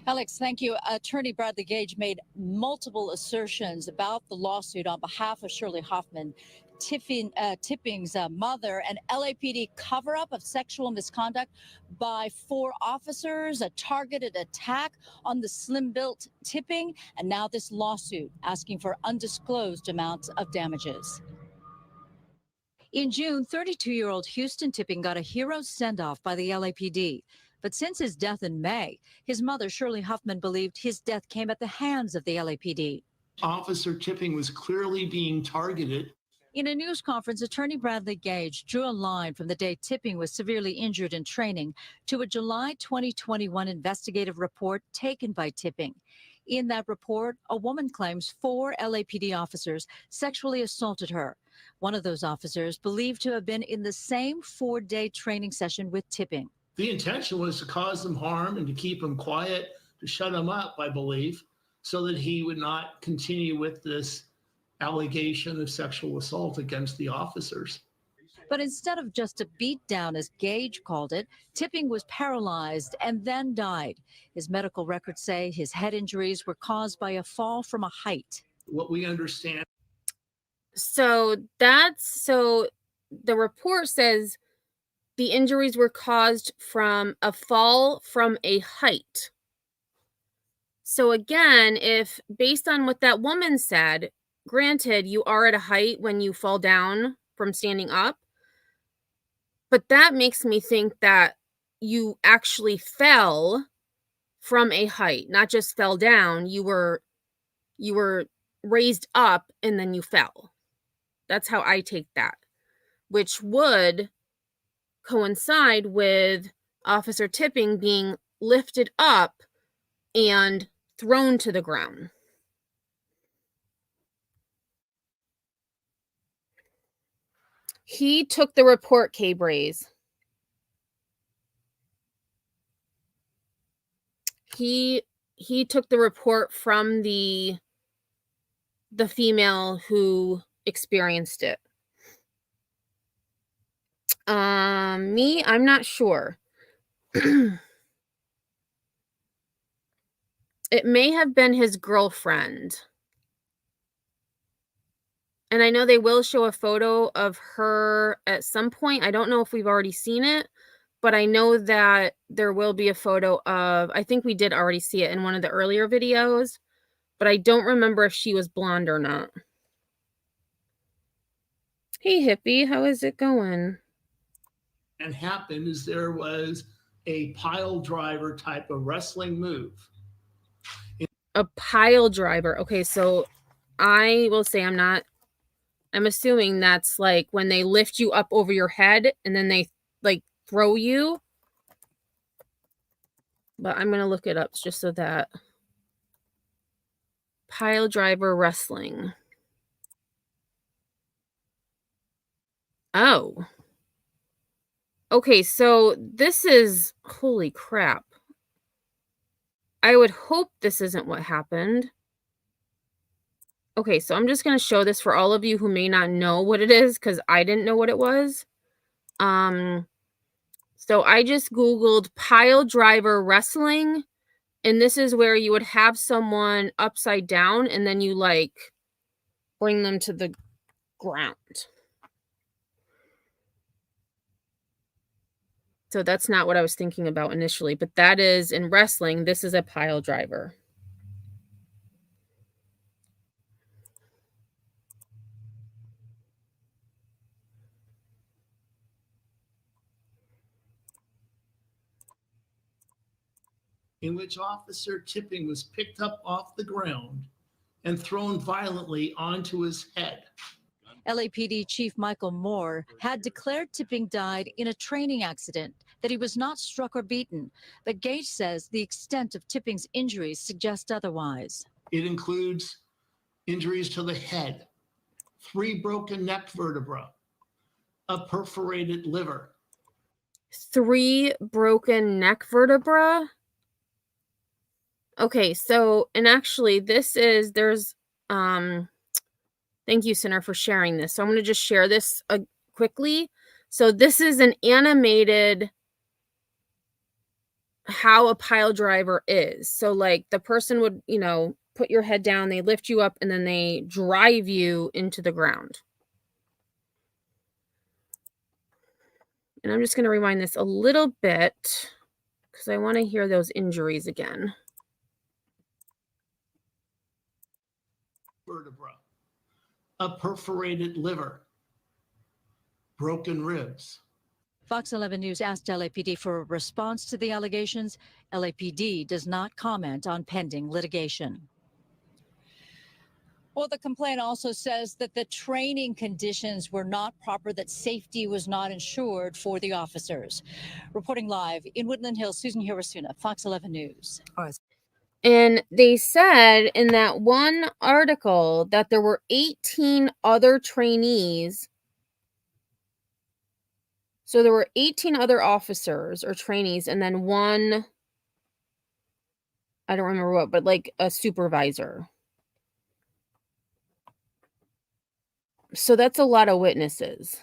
Alex, thank you. Attorney Bradley Gage made multiple assertions about the lawsuit on behalf of Shirley Hoffman, Tipping's mother, an LAPD cover-up of sexual misconduct by 4 officers, a targeted attack on the slim-built Tipping, and now this lawsuit asking for undisclosed amounts of damages. In June, 32-year-old Houston Tipping got a hero's send-off by the LAPD. But since his death in May, his mother, Shirley Huffman, believed his death came at the hands of the LAPD. Officer Tipping was clearly being targeted. In a news conference, attorney Bradley Gage drew a line from the day Tipping was severely injured in training to a July 2021 investigative report taken by Tipping. In that report, a woman claims 4 LAPD officers sexually assaulted her. One of those officers believed to have been in the same 4-day training session with Tipping. The intention was to cause him harm and to keep him quiet, to shut him up, I believe, so that he would not continue with this allegation of sexual assault against the officers. But instead of just a beatdown, as Gage called it, Tipping was paralyzed and then died. His medical records say his head injuries were caused by a fall from a height. What we understand. So the report says the injuries were caused from a fall from a height. So again, if based on what that woman said, granted, you are at a height when you fall down from standing up, but that makes me think that you actually fell from a height, not just fell down. You were raised up and then you fell. That's how I take that, which would coincide with Officer Tipping being lifted up and thrown to the ground. He took the report, K-Braze. He took the report from the female who experienced it. Me, I'm not sure. It may have been his girlfriend. And I know they will show a photo of her at some point. I don't know if we've already seen it, but I know that there will be a photo of, I think we did already see it in one of the earlier videos, but I don't remember if she was blonde or not. Hey, hippie, how is it going? And happened is there was a pile driver type of wrestling move. A pile driver. Okay, so I will say I'm assuming that's like when they lift you up over your head and then they like throw you. But I'm going to look it up just so that. Pile driver wrestling. Oh. Okay, so this is, holy crap. I would hope this isn't what happened. Okay, so I'm just going to show this for all of you who may not know what it is, because I didn't know what it was. So I just Googled pile driver wrestling, and this is where you would have someone upside down, and then you, like, bring them to the ground. So that's not what I was thinking about initially, but that is, in wrestling, this is a pile driver. In which Officer Tipping was picked up off the ground and thrown violently onto his head. LAPD Chief Michael Moore had declared Tipping died in a training accident, that he was not struck or beaten. But Gage says the extent of Tipping's injuries suggest otherwise. It includes injuries to the head, 3 broken neck vertebrae, a perforated liver. 3 broken neck vertebrae? Okay, so, and actually there's, thank you, Sinner, for sharing this. So I'm going to just share this quickly. So this is an animated how a pile driver is. So like the person would, put your head down, they lift you up, and then they drive you into the ground. And I'm just going to rewind this a little bit because I want to hear those injuries again. Vertebra, a perforated liver, broken ribs. Fox 11 News asked LAPD for a response to the allegations. LAPD does not comment on pending litigation. Well, the complaint also says that the training conditions were not proper, that safety was not ensured for the officers. Reporting live in Woodland Hills, Susan Hirasuna, Fox 11 News. And they said in that one article that there were 18 other trainees. So there were 18 other officers or trainees, and then one, I don't remember what, but like a supervisor. So that's a lot of witnesses.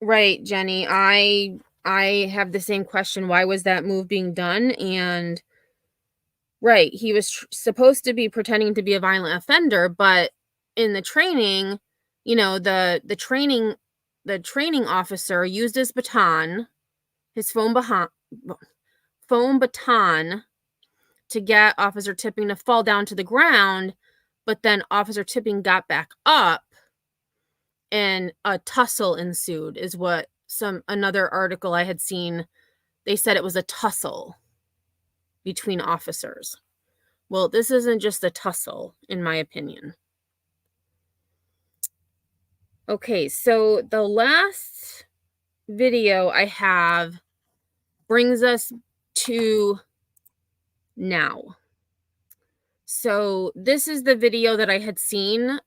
Right, Jenny. I have the same question. Why was that move being done? And right, he was supposed to be pretending to be a violent offender, but in the training, the training officer used his baton, his foam baton to get Officer Tipping to fall down to the ground, but then Officer Tipping got back up and a tussle ensued, is what another article I had seen. They said it was a tussle between officers. Well, this isn't just a tussle, in my opinion. Okay, so the last video I have brings us to now. So this is the video that I had seen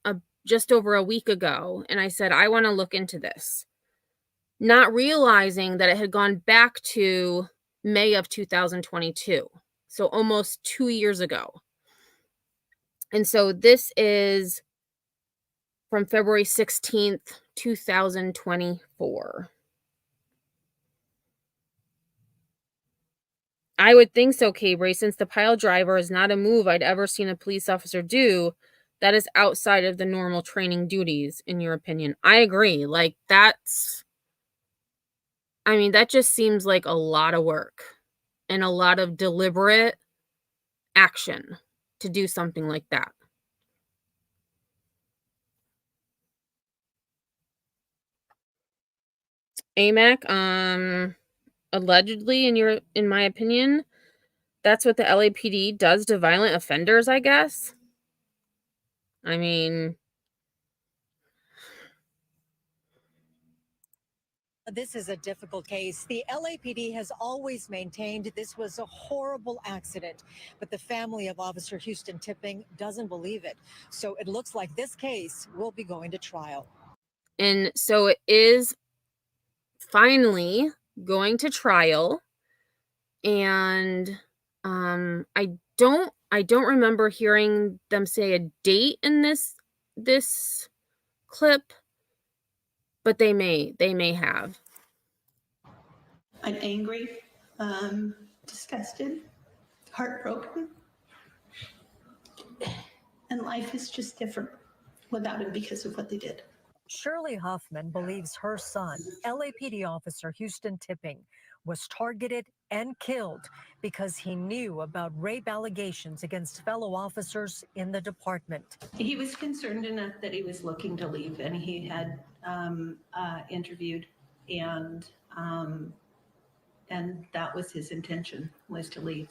just over a week ago, and I said, I want to look into this. Not realizing that it had gone back to May of 2022. So almost 2 years ago. And so this is from February 16th, 2024. I would think so, Cabray, since the pile driver is not a move I'd ever seen a police officer do that is outside of the normal training duties, in your opinion. I agree. Like, that just seems like a lot of work and a lot of deliberate action to do something like that. AMAC, allegedly, in my opinion, that's what the LAPD does to violent offenders, I guess. I mean, this is a difficult case. The LAPD has always maintained this was a horrible accident, but the family of Officer Houston Tipping doesn't believe it. So it looks like this case will be going to trial. And so it is finally going to trial. And I don't remember hearing them say a date in this clip, but they may have. I'm angry, disgusted, heartbroken, and life is just different without him because of what they did. Shirley Huffman believes her son, LAPD officer Houston Tipping, was targeted and killed because he knew about rape allegations against fellow officers in the department. He was concerned enough that he was looking to leave, and he had interviewed, and that was his intention, was to leave.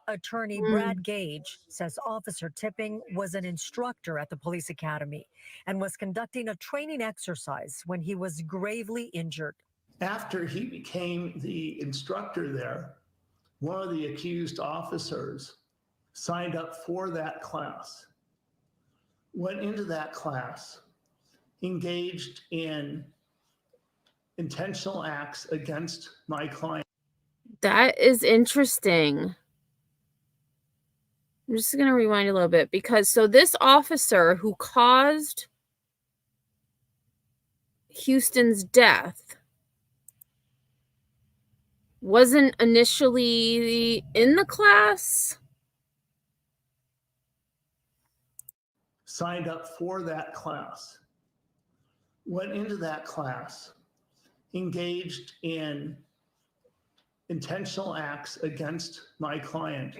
Attorney Brad Gage says Officer Tipping was an instructor at the police academy and was conducting a training exercise when he was gravely injured. After he became the instructor there, one of the accused officers signed up for that class, went into that class, engaged in intentional acts against my client. That is interesting. I'm just going to rewind a little bit because so this officer who caused Houston's death wasn't initially in the class. Signed up for that class, went into that class, engaged in intentional acts against my client,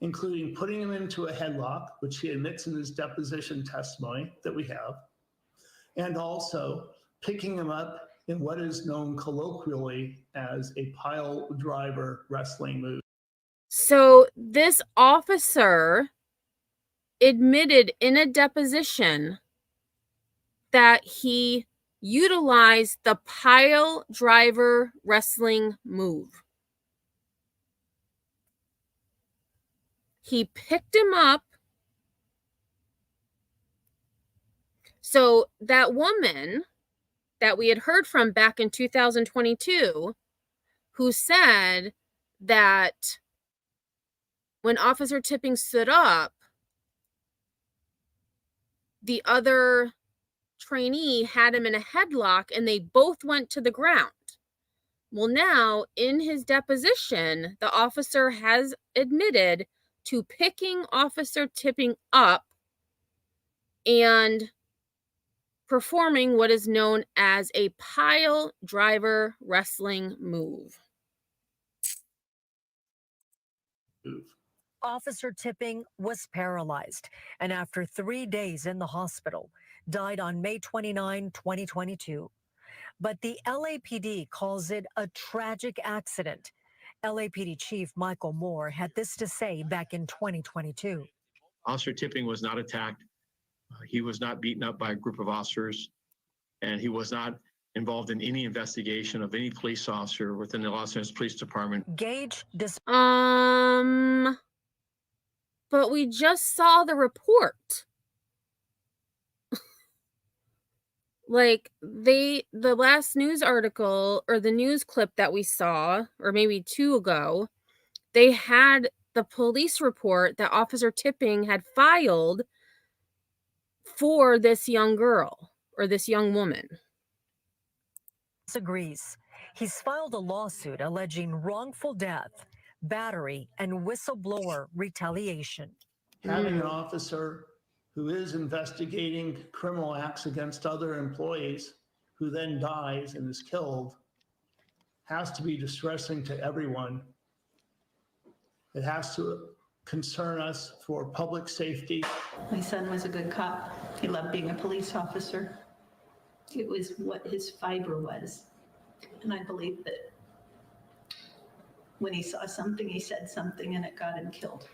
including putting him into a headlock, which he admits in his deposition testimony that we have, and also picking him up in what is known colloquially as a pile driver wrestling move. So this officer admitted in a deposition that he utilized the pile driver wrestling move. He picked him up. So that woman that we had heard from back in 2022, who said that when Officer Tipping stood up, the other trainee had him in a headlock and they both went to the ground. Well, now in his deposition, the officer has admitted to picking Officer Tipping up and performing what is known as a pile driver wrestling move. Officer Tipping was paralyzed and after 3 days in the hospital, died on May 29, 2022. But the LAPD calls it a tragic accident. LAPD Chief Michael Moore had this to say back in 2022. Officer Tipping was not attacked. He was not beaten up by a group of officers, and he was not involved in any investigation of any police officer within the Los Angeles Police Department. Gage but we just saw the report. Like the last news article or the news clip that we saw, or maybe two ago, they had the police report that Officer Tipping had filed for this young girl or this young woman. Disagrees. He's filed a lawsuit alleging wrongful death, battery, and whistleblower retaliation. Having an officer who is investigating criminal acts against other employees who then dies and is killed has to be distressing to everyone. It has to concern us for public safety. My son was a good cop. He loved being a police officer. It was what his fiber was. And I believe that when he saw something, he said something and it got him killed.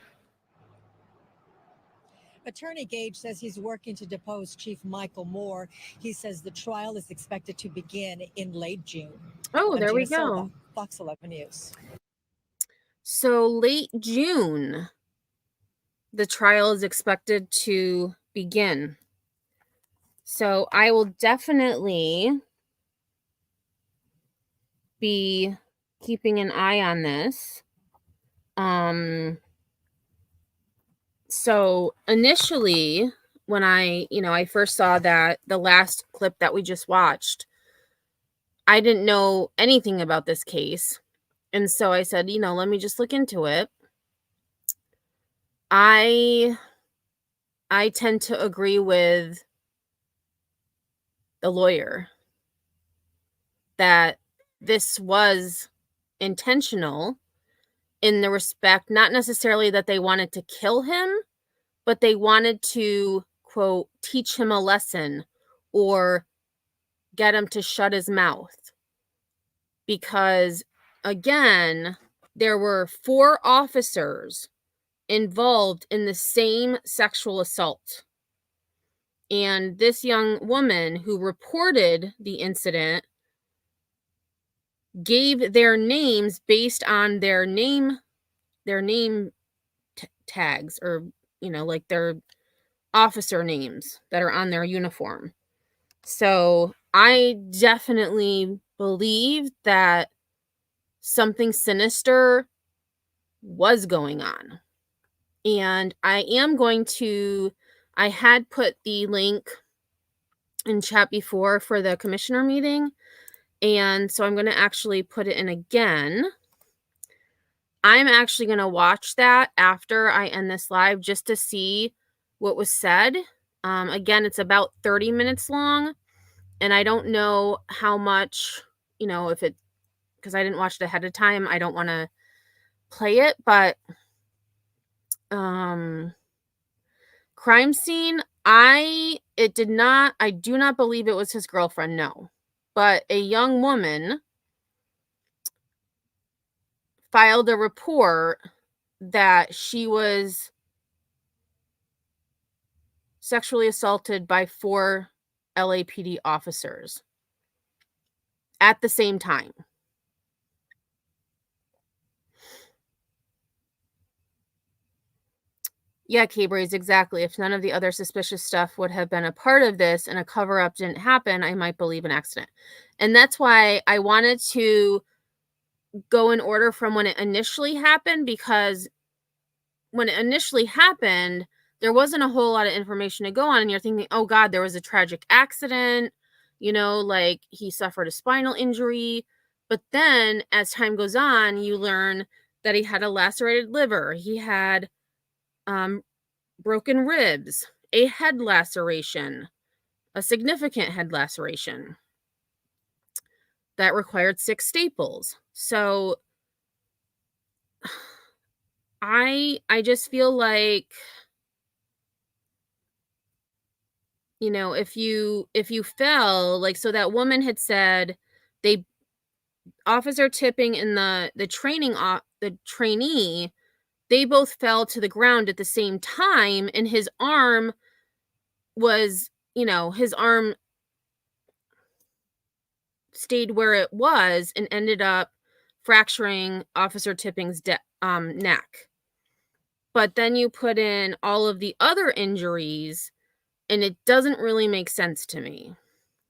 Attorney Gage says he's working to depose Chief Michael Moore. He says the trial is expected to begin in late June. Oh, I'm there we Gina Silva, go. Fox 11 News. So late June, the trial is expected to begin. So I will definitely be keeping an eye on this. So initially, when I first saw that the last clip that we just watched, I didn't know anything about this case. And so I said, let me just look into it. I tend to agree with the lawyer that this was intentional in the respect, not necessarily that they wanted to kill him, but they wanted to, quote, teach him a lesson or get him to shut his mouth. Because, again, there were 4 officers involved in the same sexual assault. And this young woman who reported the incident gave their names based on their name tags, or like their officer names that are on their uniform. So I definitely believe that something sinister was going on. And I had put the link in chat before for the commissioner meeting. And so I'm going to actually put it in again. I'm actually going to watch that after I end this live just to see what was said. Again, it's about 30 minutes long. And I don't know how much, because I didn't watch it ahead of time, I don't want to play it, but crime scene, I do not believe it was his girlfriend, no. But a young woman filed a report that she was sexually assaulted by 4 LAPD officers at the same time. Yeah, K-Braze, exactly. If none of the other suspicious stuff would have been a part of this and a cover-up didn't happen, I might believe an accident. And that's why I wanted to go in order from when it initially happened, because when it initially happened, there wasn't a whole lot of information to go on, and you're thinking, oh God, there was a tragic accident, like he suffered a spinal injury. But then as time goes on, you learn that he had a lacerated liver, he had broken ribs, a head laceration, a significant head laceration that required 6 staples. So I just feel like, if you fell, like, so that woman had said they Officer Tipping and the trainee, they both fell to the ground at the same time, and his arm was, his arm stayed where it was and ended up fracturing Officer Tipping's neck. But then you put in all of the other injuries, and it doesn't really make sense to me.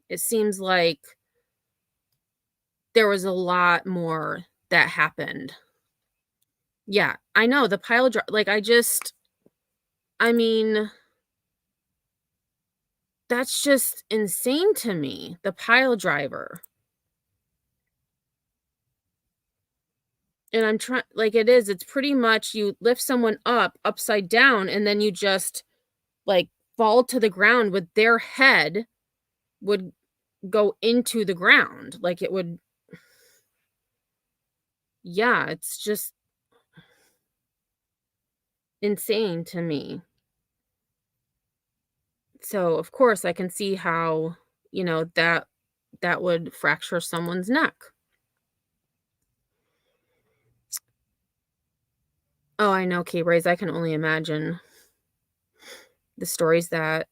It seems like there was a lot more that happened. Yeah, I know, the pile driver, like, I mean, that's just insane to me, the pile driver. And I'm trying, like, it's pretty much you lift someone up upside down, and then you just, like, fall to the ground with their head would go into the ground. Like, it would, yeah, it's just insane to me. So, of course, I can see how, that would fracture someone's neck. Oh, I know, K-Braze, I can only imagine the stories that,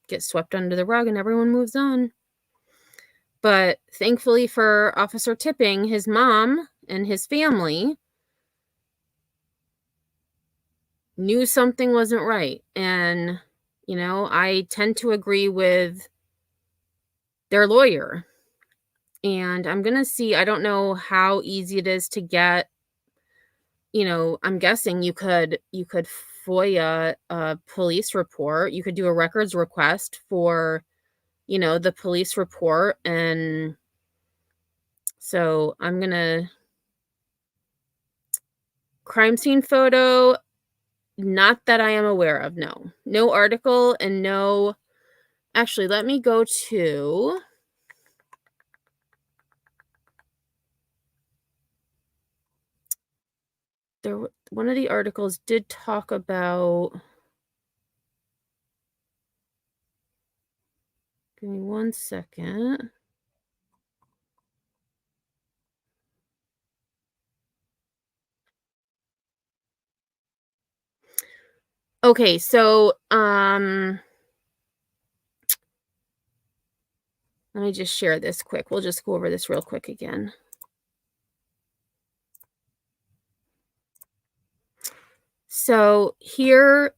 get swept under the rug and everyone moves on. But thankfully for Officer Tipping, his mom and his family knew something wasn't right. And, I tend to agree with their lawyer. And I'm going to see, I don't know how easy it is to get, I'm guessing you could FOIA a police report. You could do a records request for, the police report. And so I'm going to crime scene photo. Not that I am aware of, no. No article and no. Actually, let me go to. One of the articles did talk about. Give me 1 second. Okay, so let me just share this quick. We'll just go over this real quick again. So here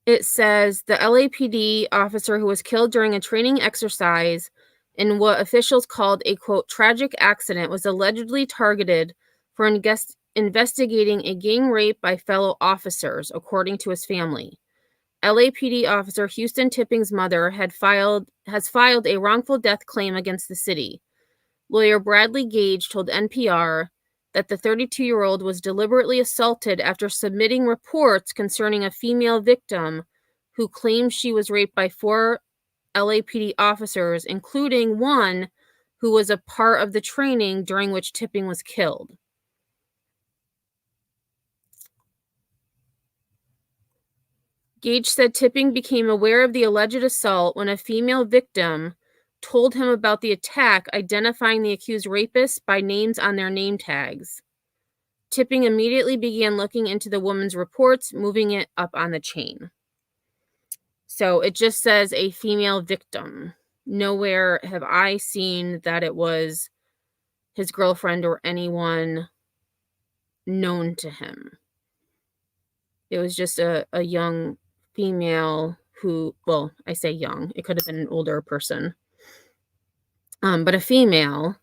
it says the LAPD officer who was killed during a training exercise in what officials called a, quote, tragic accident was allegedly targeted for investigating a gang rape by fellow officers, according to his family. LAPD officer Houston Tipping's mother has filed a wrongful death claim against the city. Lawyer Bradley Gage told NPR that the 32-year-old was deliberately assaulted after submitting reports concerning a female victim who claimed she was raped by 4 LAPD officers, including one who was a part of the training during which Tipping was killed. Gage said Tipping became aware of the alleged assault when a female victim told him about the attack, identifying the accused rapists by names on their name tags. Tipping immediately began looking into the woman's reports, moving it up on the chain. So it just says a female victim. Nowhere have I seen that it was his girlfriend or anyone known to him. It was just a young female who, well, I say young, it could have been an older person. But a female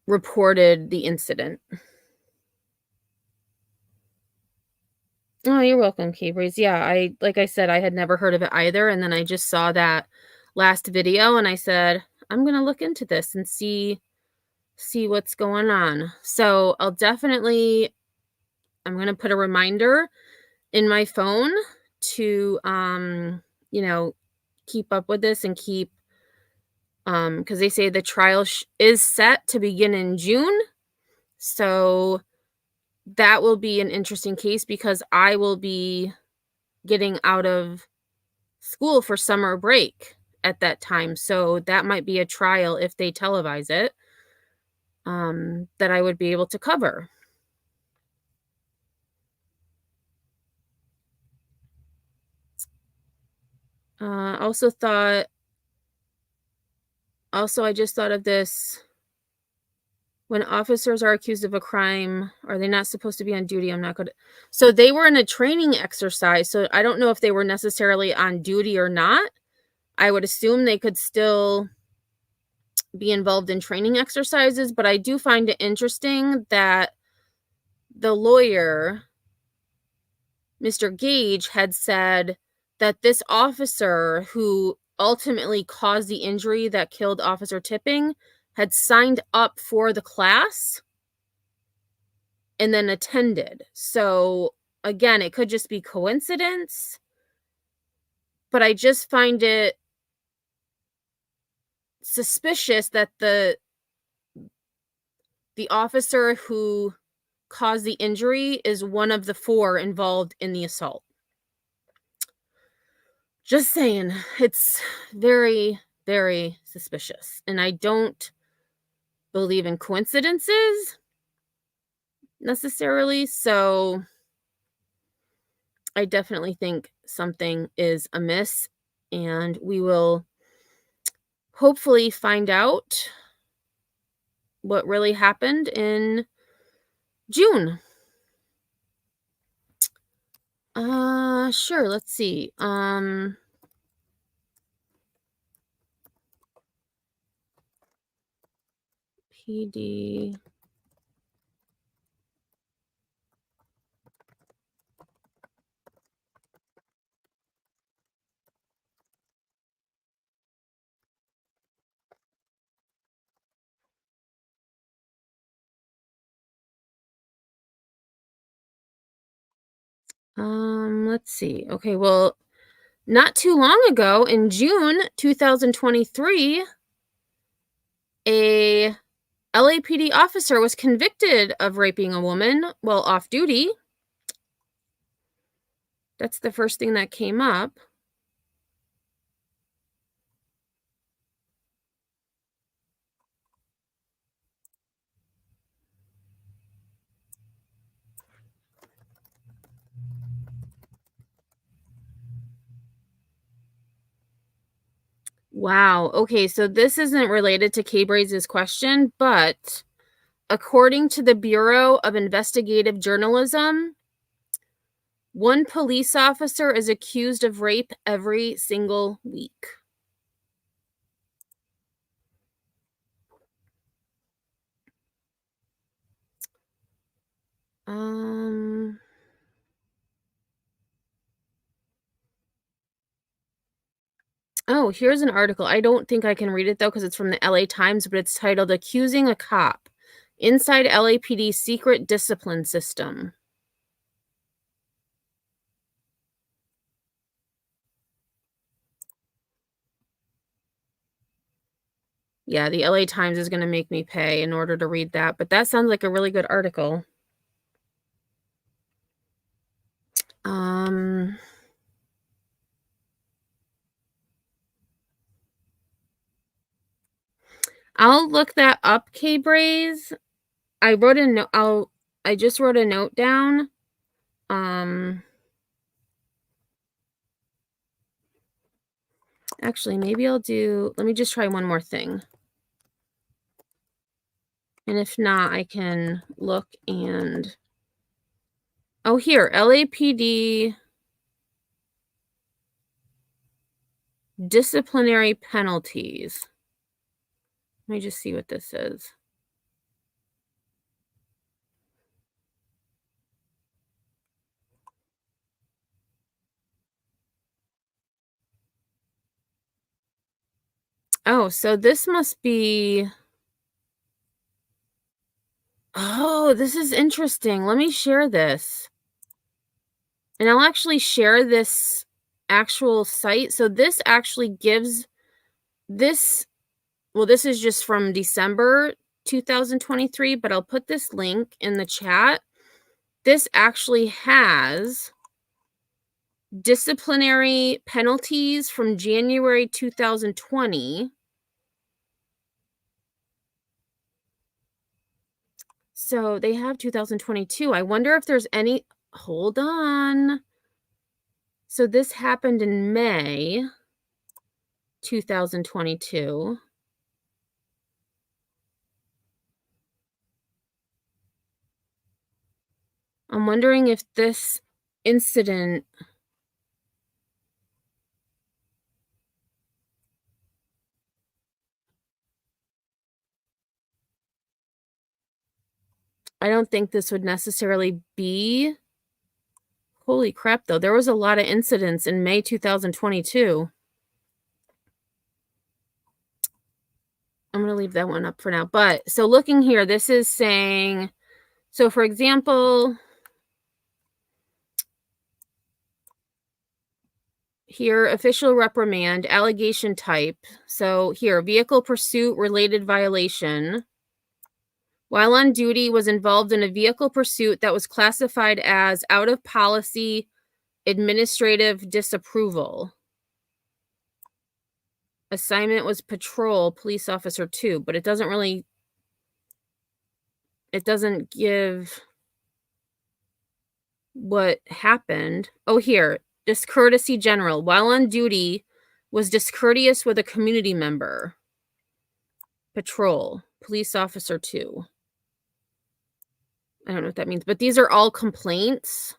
reported the incident. Oh, you're welcome, K-Breeze. Yeah, like I said, I had never heard of it either. And then I just saw that last video and I said, I'm going to look into this and see what's going on. So I'm going to put a reminder in my phone to, keep up with this and keep, because they say the trial is set to begin in June. So that will be an interesting case because I will be getting out of school for summer break at that time. So that might be a trial if they televise it, that I would be able to cover. I just thought of this. When officers are accused of a crime, are they not supposed to be on duty? I'm not good. So they were in a training exercise. So I don't know if they were necessarily on duty or not. I would assume they could still be involved in training exercises, but I do find it interesting that the lawyer, Mr. Gage, had said that this officer who ultimately caused the injury that killed Officer Tipping had signed up for the class and then attended. So again, it could just be coincidence, but I just find it suspicious that the officer who caused the injury is one of the 4 involved in the assault. Just saying, it's very, very suspicious. And I don't believe in coincidences necessarily. So I definitely think something is amiss. And we will hopefully find out what really happened in June. Sure, let's see. PD. Let's see. Okay, well, not too long ago in June 2023, a LAPD officer was convicted of raping a woman while off duty. That's the first thing that came up. Wow. Okay, so this isn't related to K-Braze's question, but according to the Bureau of Investigative Journalism, One police officer is accused of rape every single week. Oh, here's an article. I don't think I can read it though because it's from the LA Times, but it's titled "Accusing a Cop: Inside LAPD's Secret Discipline System." Yeah, the LA Times is going to make me pay in order to read that, but that sounds like a really good article. I'll look that up, K-Braze. I wrote a note. I just wrote a note down. Actually, maybe I'll do. Let me just try one more thing. And if not, I can look and. Oh, here, LAPD disciplinary penalties. Let me just see what this is. Oh, so this must be. Oh, this is interesting. Let me share this. And I'll actually share this actual site. So this actually gives this. Well, this is just from December 2023, but I'll put this link in the chat. This actually has disciplinary penalties from January 2020. So they have 2022. I wonder if there's any. Hold on. So this happened in May 2022. I'm wondering if this incident. I don't think this would necessarily be. Holy crap, though. There was a lot of incidents in May 2022. I'm going to leave that one up for now. But so looking here, this is saying, so for example, here, official reprimand, allegation type. So here, vehicle pursuit related violation. While on duty, was involved in a vehicle pursuit that was classified as out of policy administrative disapproval. Assignment was patrol police officer 2, but it doesn't really. It doesn't give what happened. Oh, here, discourtesy general. While on duty, was discourteous with a community member. Patrol, police officer 2. I don't know what that means, but these are all complaints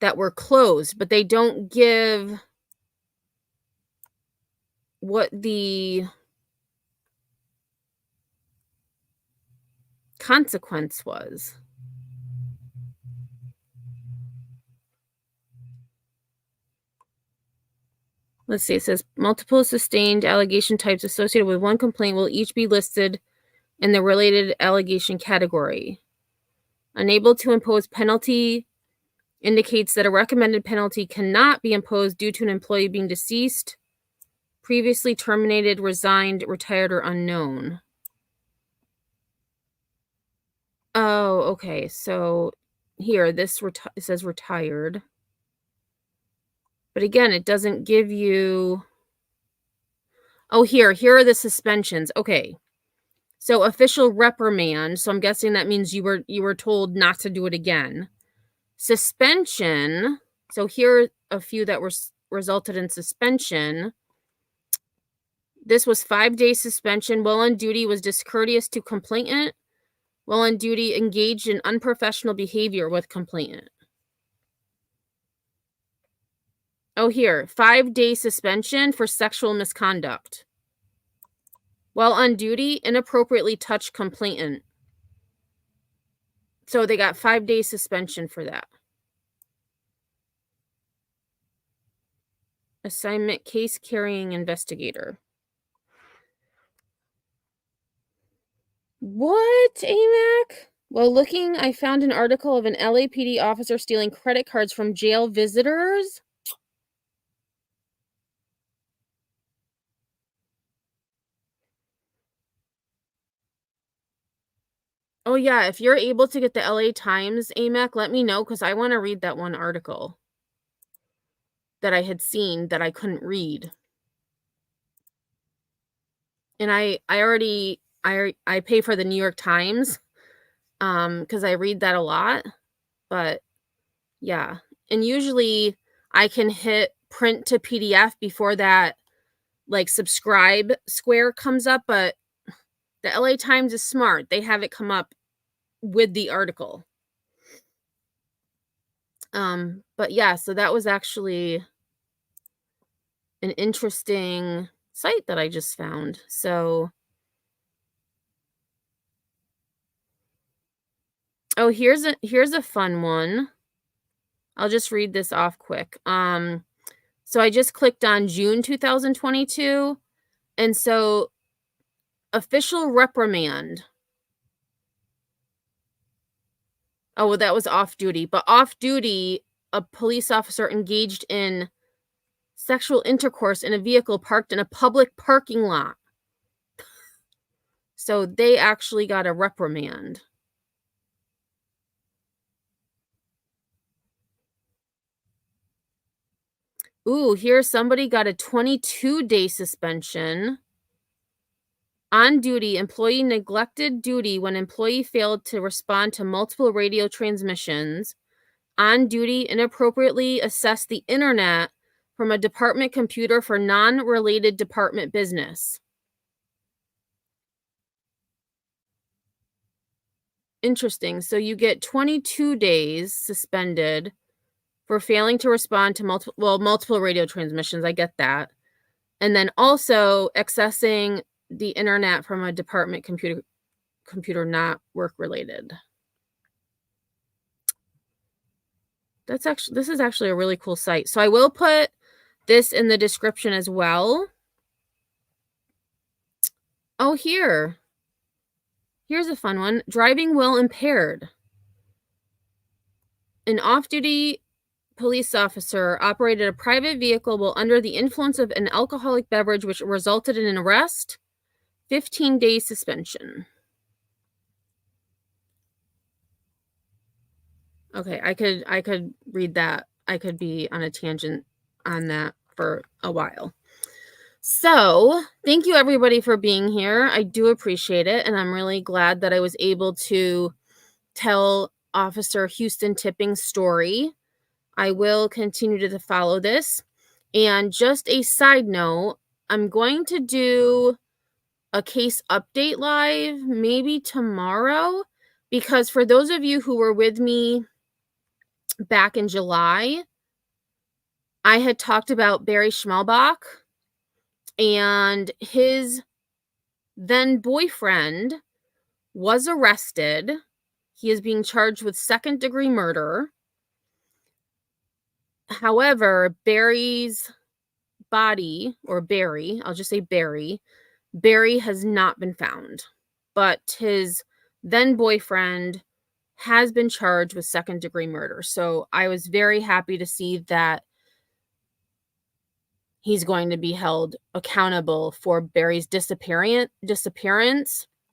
that were closed, but they don't give what the consequence was. Let's see, it says multiple sustained allegation types associated with one complaint will each be listed in the related allegation category. Unable to impose penalty indicates that a recommended penalty cannot be imposed due to an employee being deceased, previously terminated, resigned, retired, or unknown. Oh, okay. So here, this it says retired. But again, it doesn't give you. Oh, here are the suspensions. Okay. So official reprimand. So I'm guessing that means you were told not to do it again. Suspension. So here are a few that were resulted in suspension. This was 5-day suspension. While on duty, was discourteous to complainant. While on duty, engaged in unprofessional behavior with complainant. Oh, here, 5-day suspension for sexual misconduct. While on duty, inappropriately touched complainant. So they got 5-day suspension for that. Assignment case carrying investigator. What, AMAC? While looking, I found an article of an LAPD officer stealing credit cards from jail visitors. Oh, yeah, if you're able to get the LA Times, AMAC, let me know, because I want to read that one article that I had seen that I couldn't read. And I pay for the New York Times, because I read that a lot. But, yeah. And usually I can hit print to PDF before that, like, subscribe square comes up, but the LA Times is smart. They have it come up with the article. But yeah, so that was actually an interesting site that I just found. So, oh, here's a fun one. I'll just read this off quick. So I just clicked on June 2022, and so official reprimand. Oh, well, that was off duty, but off duty, a police officer engaged in sexual intercourse in a vehicle parked in a public parking lot. So they actually got a reprimand. Ooh, here somebody got a 22-day suspension. On duty, employee neglected duty when employee failed to respond to multiple radio transmissions. On duty, inappropriately accessed the internet from a department computer for non-related department business. Interesting. So you get 22 days suspended for failing to respond to multiple radio transmissions. I get that. And then also accessing the internet from a department computer not work related. This is actually a really cool site. So I will put this in the description as well. Oh, here's a fun one. Driving while impaired. An off-duty police officer operated a private vehicle while under the influence of an alcoholic beverage, which resulted in an arrest, 15-day suspension. Okay, I could read that. I could be on a tangent on that for a while. So, thank you everybody for being here. I do appreciate it, and I'm really glad that I was able to tell Officer Houston Tipping's story. I will continue to follow this. And just a side note, I'm going to do a case update live maybe tomorrow, because for those of you who were with me back in July, I had talked about Barry Schmelbach and his then boyfriend was arrested. He is being charged with second-degree murder. However, Barry's body, or Barry, I'll just say Barry has not been found. But his then boyfriend has been charged with second-degree murder. So I was very happy to see that he's going to be held accountable for Barry's disappearance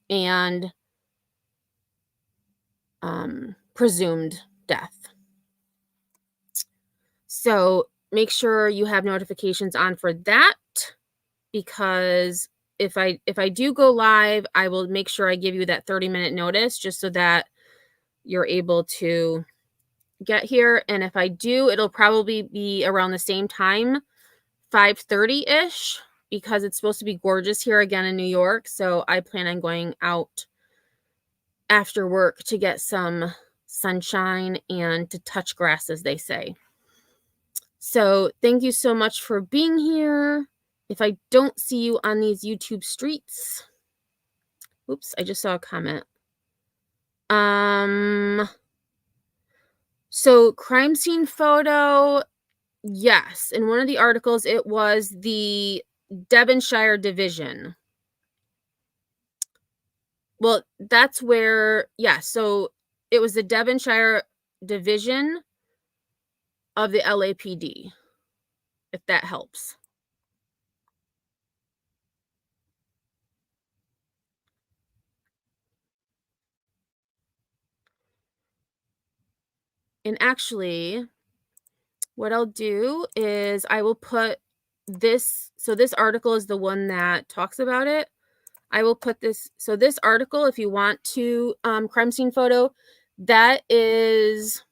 and presumed death. So make sure you have notifications on for that, because if I do go live, I will make sure I give you that 30-minute notice just so that you're able to get here. And if I do, it'll probably be around the same time, 5:30-ish, because it's supposed to be gorgeous here again in New York. So I plan on going out after work to get some sunshine and to touch grass, as they say. So thank you so much for being here. If I don't see you on these YouTube streets, oops, I just saw a comment. So crime scene photo, yes. In one of the articles, it was the Devonshire division. Well, that's where, yeah, so it was the Devonshire division of the LAPD, if that helps. And actually, what I'll do is I will put this, so this article is the one that talks about it. I will put this, so this article, if you want to, crime scene photo, that is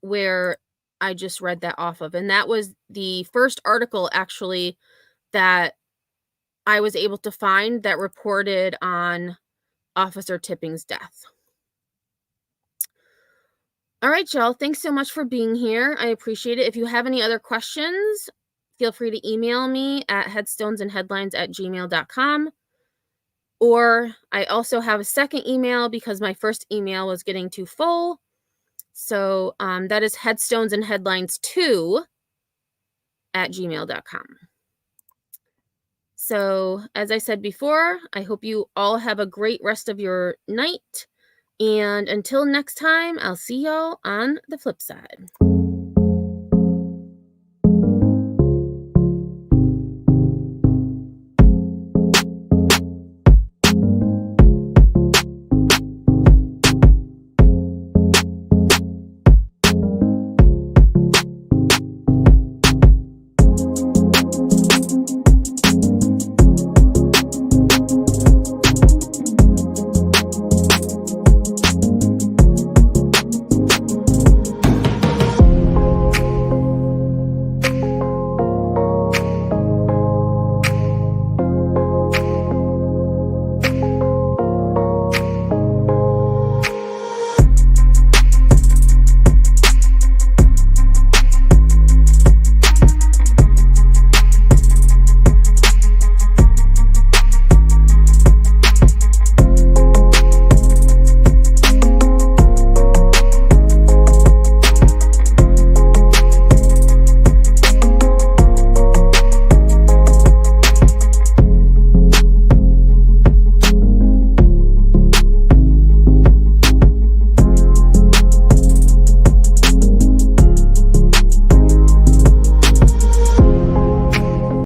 where I just read that off of. And that was the first article, actually, that I was able to find that reported on Officer Tipping's death. All right, y'all. Thanks so much for being here. I appreciate it. If you have any other questions, feel free to email me at headstonesandheadlines@gmail.com. Or I also have a second email because my first email was getting too full. So that is headstonesandheadlines2@gmail.com. So as I said before, I hope you all have a great rest of your night. And until next time, I'll see y'all on the flip side.